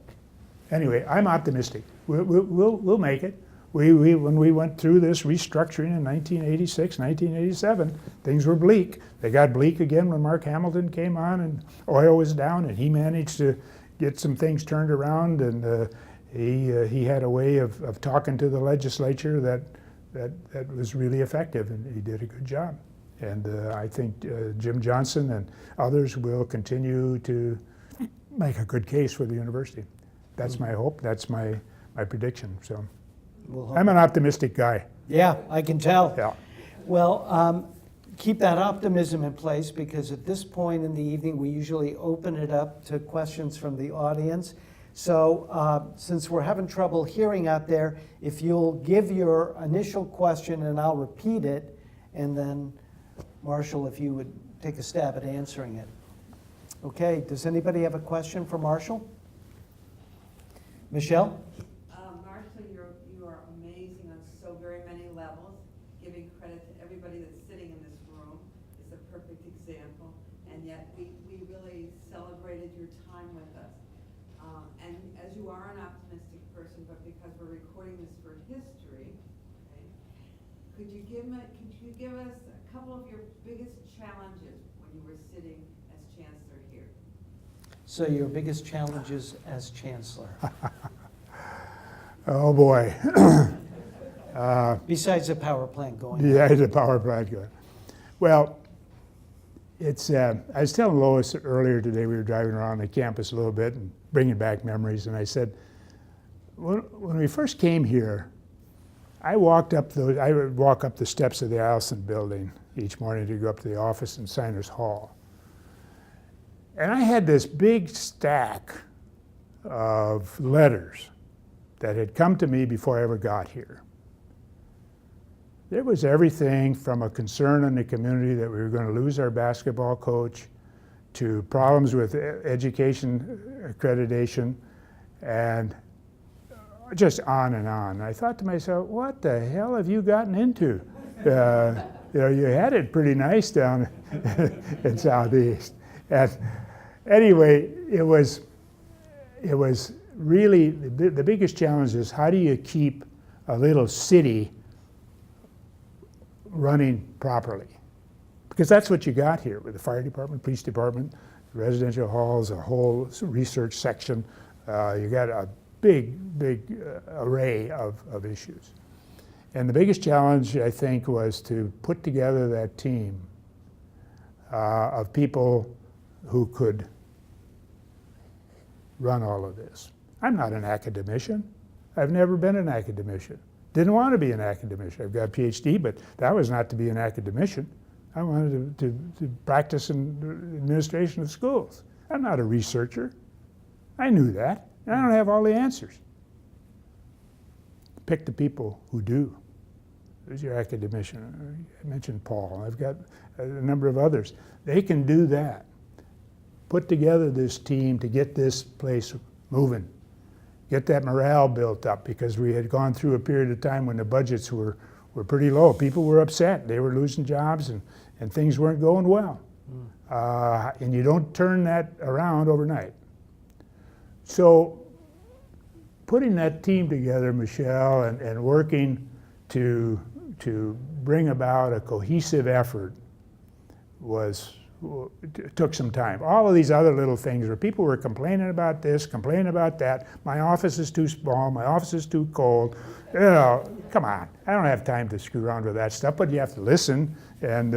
anyway, I'm optimistic. We'll make it. When we went through this restructuring in 1986, 1987, things were bleak. They got bleak again when Mark Hamilton came on and oil was down, and he managed to get some things turned around, and he had a way of talking to the legislature that was really effective, and he did a good job. And I think Jim Johnson and others will continue to make a good case for the university. That's my hope. That's my prediction. So I'm an optimistic guy. Yeah, I can tell. Yeah. Well, keep that optimism in place because at this point in the evening, we usually open it up to questions from the audience. So since we're having trouble hearing out there, if you'll give your initial question and I'll repeat it, and then Marshall, if you would take a stab at answering it. Okay, does anybody have a question for Marshall? Michelle? Marshall, you are amazing on so very many levels. Giving credit to everybody that's sitting in this room is a perfect example. And yet we really celebrated your time with us. And as you are an optimistic person, but because we're recording this for history, okay, could you give us a couple of your biggest challenges when you were sitting as chancellor here? So your biggest challenges as chancellor, Oh, boy. besides the power plant going Yeah, on? the power plant going. Well, it's, I was telling Lois earlier today, we were driving around the campus a little bit and bringing back memories, and I said, when we first came here, I would walk up the steps of the Allison building each morning to go up to the office in Signers Hall. And I had this big stack of letters that had come to me before I ever got here. There was everything from a concern in the community that we were going to lose our basketball coach to problems with education accreditation and just on and on. I thought to myself, what the hell have you gotten into? You know, you had it pretty nice down in Southeast. And anyway, it was really, the biggest challenge is how do you keep a little city running properly? Because that's what you got here with the fire department, police department, residential halls, a whole research section. You got a big array of issues. And the biggest challenge, I think, was to put together that team of people who could run all of this. I'm not an academician. I've never been an academician. Didn't want to be an academician. I've got a PhD, but that was not to be an academician. I wanted to practice in administration of schools. I'm not a researcher. I knew that. And I don't have all the answers. Pick the people who do. There's your academician. I mentioned Paul. I've got a number of others. They can do that. Put together this team to get this place moving. Get that morale built up, because we had gone through a period of time when the budgets were pretty low. People were upset. They were losing jobs and things weren't going well. And you don't turn that around overnight. So putting that team together, Michelle, and working to bring about a cohesive effort took some time. All of these other little things where people were complaining about this, complaining about that. My office is too small, my office is too cold. You know, come on. I don't have time to screw around with that stuff, but you have to listen and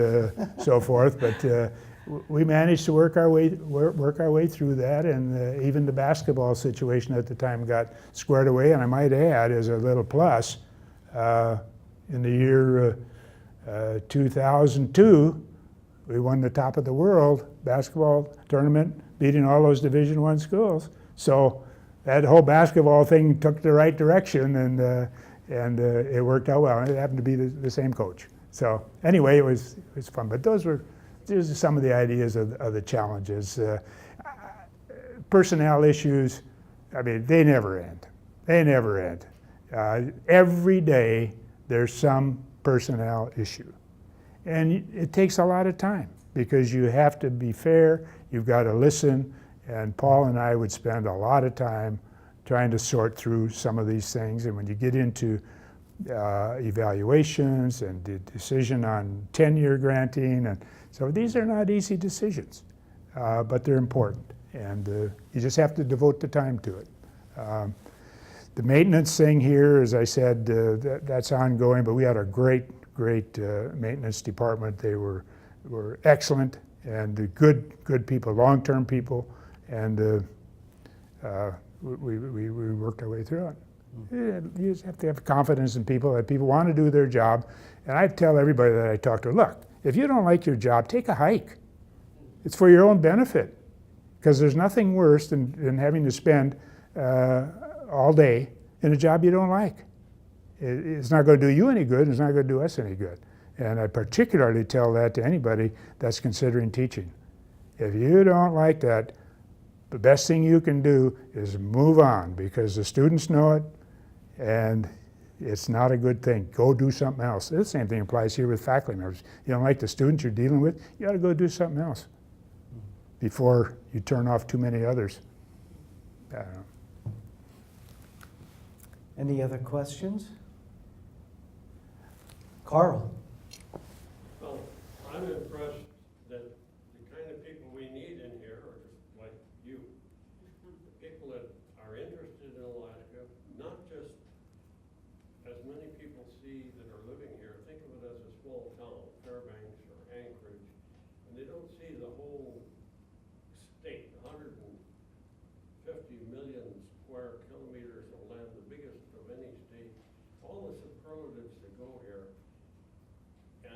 so forth. But we managed to work our way through that, and even the basketball situation at the time got squared away. And I might add, as a little plus, in the year 2002, we won the top of the world basketball tournament, beating all those Division I schools. So that whole basketball thing took the right direction, and it worked out well. And it happened to be the same coach. So anyway, it was fun. But those are some of the ideas of the challenges. Personnel issues, I mean, they never end. They never end. Every day there's some personnel issue. And it takes a lot of time, because you have to be fair, you've got to listen, and Paul and I would spend a lot of time trying to sort through some of these things. And when you get into evaluations and the decision on tenure granting, and so these are not easy decisions, but they're important, and you just have to devote the time to it. The maintenance thing here, as I said, that's ongoing, but we had a great maintenance department. They were excellent and good people, long-term people, and we worked our way through it. You just have to have confidence in people, that people want to do their job. And I tell everybody that I talk to, look, if you don't like your job, take a hike. It's for your own benefit, because there's nothing worse than having to spend all day in a job you don't like. It's not going to do you any good, and it's not going to do us any good. And I particularly tell that to anybody that's considering teaching. If you don't like that, the best thing you can do is move on, because the students know it, and it's not a good thing. Go do something else. The same thing applies here with faculty members. You don't like the students you're dealing with, you got to go do something else before you turn off too many others. I don't know. Any other questions? Carl? Well, I'm impressed that the kind of people we need in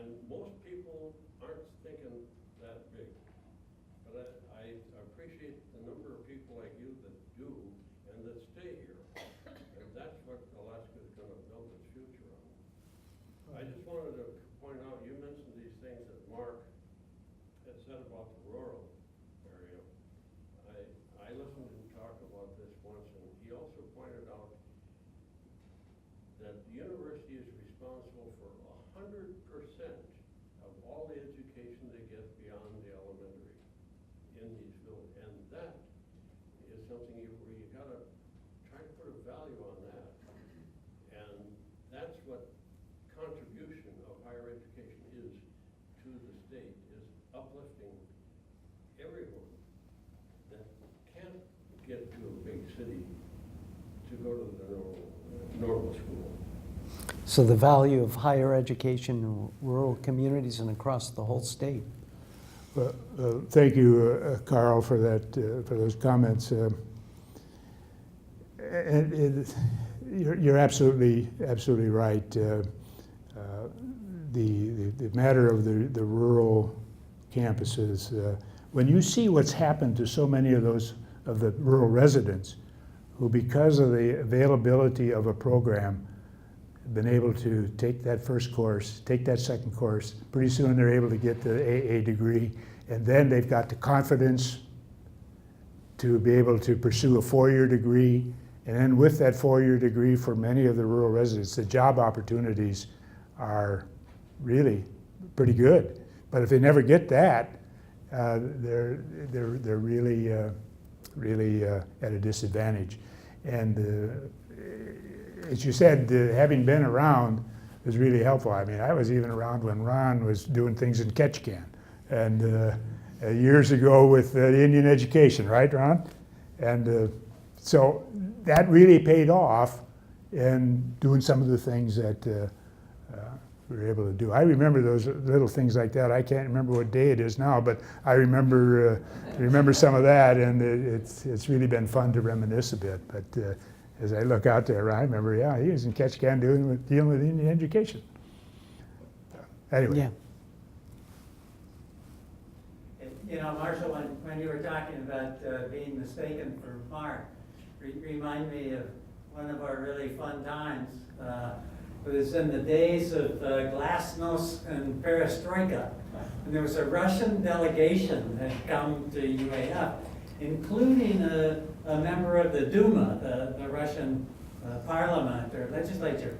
And most people aren't thinking that big. But I appreciate the number of people like you that do and that stay here. And that's what Alaska is going to build its future on. I just wanted to point out, you mentioned these things that Mark had said about the rural area. I listened to him talk about this once, and he also pointed out that the university is responsible for 100% of all the education they get beyond the elementary in these villages. And that is something where you gotta try to put a value on that. And that's what contribution of higher education is to the state, is uplifting everyone that can't get to a big city to go to the normal school. So the value of higher education in rural communities and across the whole state. Well, thank you, Carl, for that, for those comments. You're absolutely right. The matter of the rural campuses, when you see what's happened to so many of those of the rural residents, who because of the availability of a program, have been able to take that first course, take that second course, pretty soon they're able to get the AA degree, and then they've got the confidence to be able to pursue a four-year degree. And then with that four-year degree, for many of the rural residents, the job opportunities are really pretty good. But if they never get that, they're really at a disadvantage. And as you said, having been around was really helpful. I mean, I was even around when Ron was doing things in Ketchikan, and years ago with the Indian education, right, Ron? And so that really paid off in doing some of the things that we were able to do. I remember those little things like that. I can't remember what day it is now, but I remember some of that, and it's really been fun to reminisce a bit. But as I look out there, I remember, yeah, he was in Ketchikan dealing with Indian education. Anyway. Yeah. You know, Marshall, when you were talking about being mistaken for Mark, remind me of one of our really fun times. It was in the days of glasnost and perestroika. And there was a Russian delegation that had come to UAF, including a member of the Duma, the Russian parliament or legislature.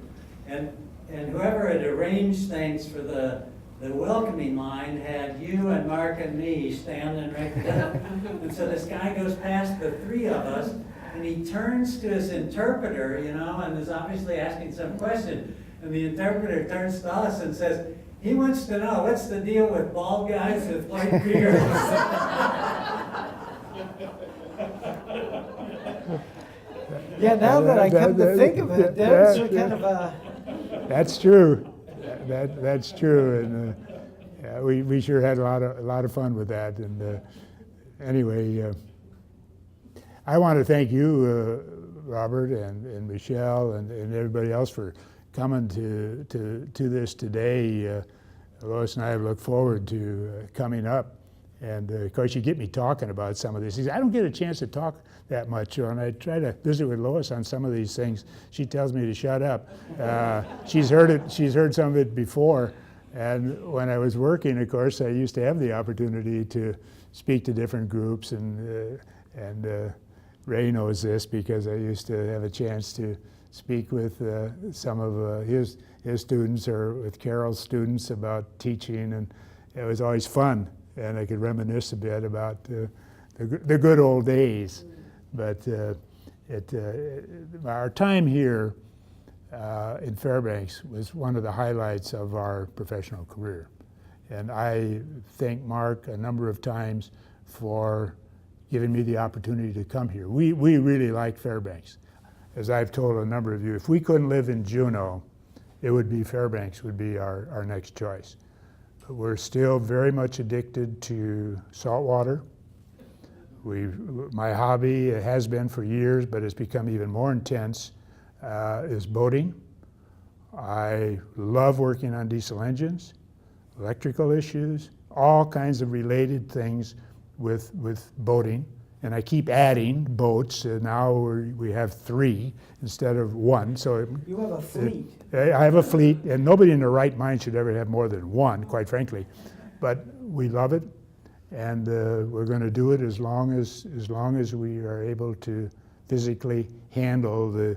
And whoever had arranged things for the welcoming line had you and Mark and me standing right there. And so this guy goes past the three of us, and he turns to his interpreter, you know, and is obviously asking some question. And the interpreter turns to us and says, he wants to know, what's the deal with bald guys with white beards? Yeah, now that I come to think of it, that's kind of a... That's true. That's true, and yeah, we sure had a lot of fun with that. And anyway, I want to thank you, Robert, and Michelle, and everybody else for coming to this today. Lois and I have looked forward to coming up, and of course, you get me talking about some of these things. I don't get a chance to talk that much, and I try to visit with Lois on some of these things. She tells me to shut up. She's heard some of it before, and when I was working, of course, I used to have the opportunity to speak to different groups, and Ray knows this because I used to have a chance to speak with some of his students or with Carol's students about teaching, and it was always fun, and I could reminisce a bit about the good old days. But our time here in Fairbanks was one of the highlights of our professional career. And I thank Mark a number of times for giving me the opportunity to come here. We really like Fairbanks. As I've told a number of you, if we couldn't live in Juneau, it would be Fairbanks would be our next choice. But we're still very much addicted to saltwater. My hobby, it has been for years, but it's become even more intense, is boating. I love working on diesel engines. electrical issues, all kinds of related things with boating. And I keep adding boats. Now we have 3 instead of 1. So You have a fleet. I have a fleet, and nobody in their right mind should ever have more than 1, quite frankly. But we love it, and we're going to do it as long as we are able to physically handle the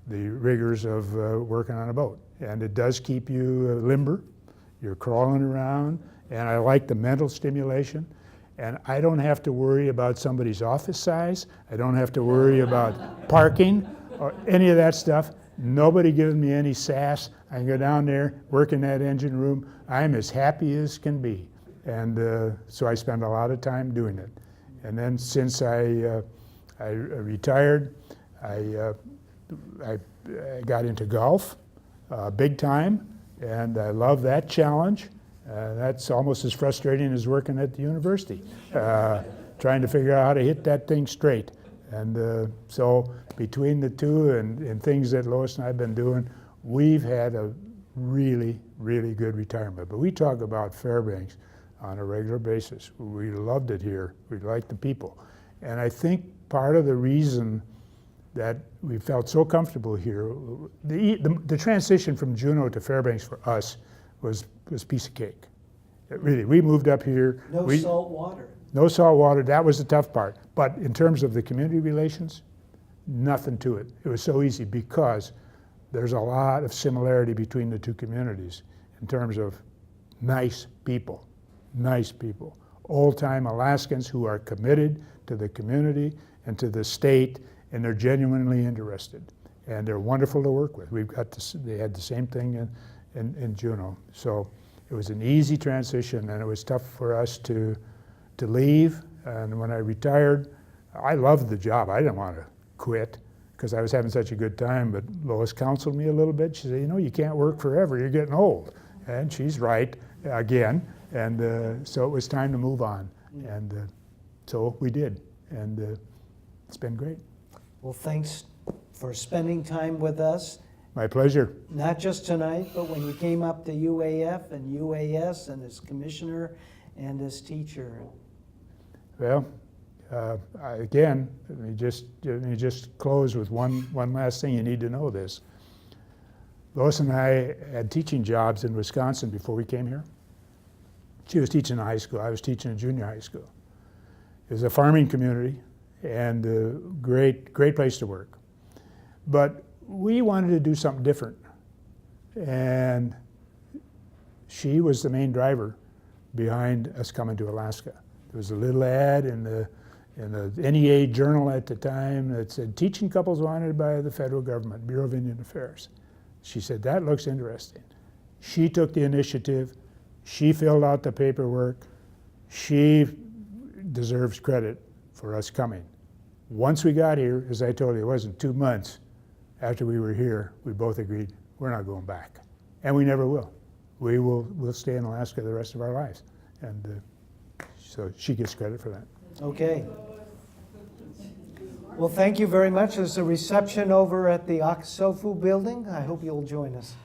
rigors of working on a boat. And it does keep you limber. You're crawling around, and I like the mental stimulation. And I don't have to worry about somebody's office size. I don't have to worry about parking or any of that stuff. Nobody gives me any sass. I can go down there, work in that engine room. I'm as happy as can be. And so I spend a lot of time doing it. And then since I retired, I got into golf big time, and I love that challenge. That's almost as frustrating as working at the university, trying to figure out how to hit that thing straight. And so between the two and things that Lois and I have been doing, we've had a really, really good retirement. But we talk about Fairbanks on a regular basis. We loved it here. We liked the people. And I think part of the reason that we felt so comfortable here, the transition from Juneau to Fairbanks for us was a piece of cake. Really, we moved up here. No salt water. No salt water, that was the tough part. But in terms of the community relations, nothing to it. It was so easy because there's a lot of similarity between the two communities in terms of nice people, old-time Alaskans who are committed to the community and to the state, and they're genuinely interested. And they're wonderful to work with. They had the same thing in Juneau. So it was an easy transition, and it was tough for us to leave. And when I retired, I loved the job. I didn't want to quit because I was having such a good time, but Lois counseled me a little bit. She said, you know, you can't work forever. You're getting old. And she's right, again. And so it was time to move on. And so we did. And it's been great. Well, thanks for spending time with us. My pleasure. Not just tonight, but when you came up to UAF and UAS and as commissioner and as teacher. Well, again, let me just close with one last thing. You need to know this. Lois and I had teaching jobs in Wisconsin before we came here. She was teaching in high school. I was teaching in junior high school. It was a farming community and a great place to work. But we wanted to do something different. And she was the main driver behind us coming to Alaska. There was a little ad in the NEA Journal at the time that said, teaching couples wanted by the federal government, Bureau of Indian Affairs. She said, that looks interesting. She took the initiative. She filled out the paperwork. She deserves credit for us coming. Once we got here, as I told you, it wasn't 2 months after we were here, we both agreed we're not going back. And we never will. We'll stay in Alaska the rest of our lives. And so she gets credit for that. Okay. Well, thank you very much. There's a reception over at the Aksofu building. I hope you'll join us.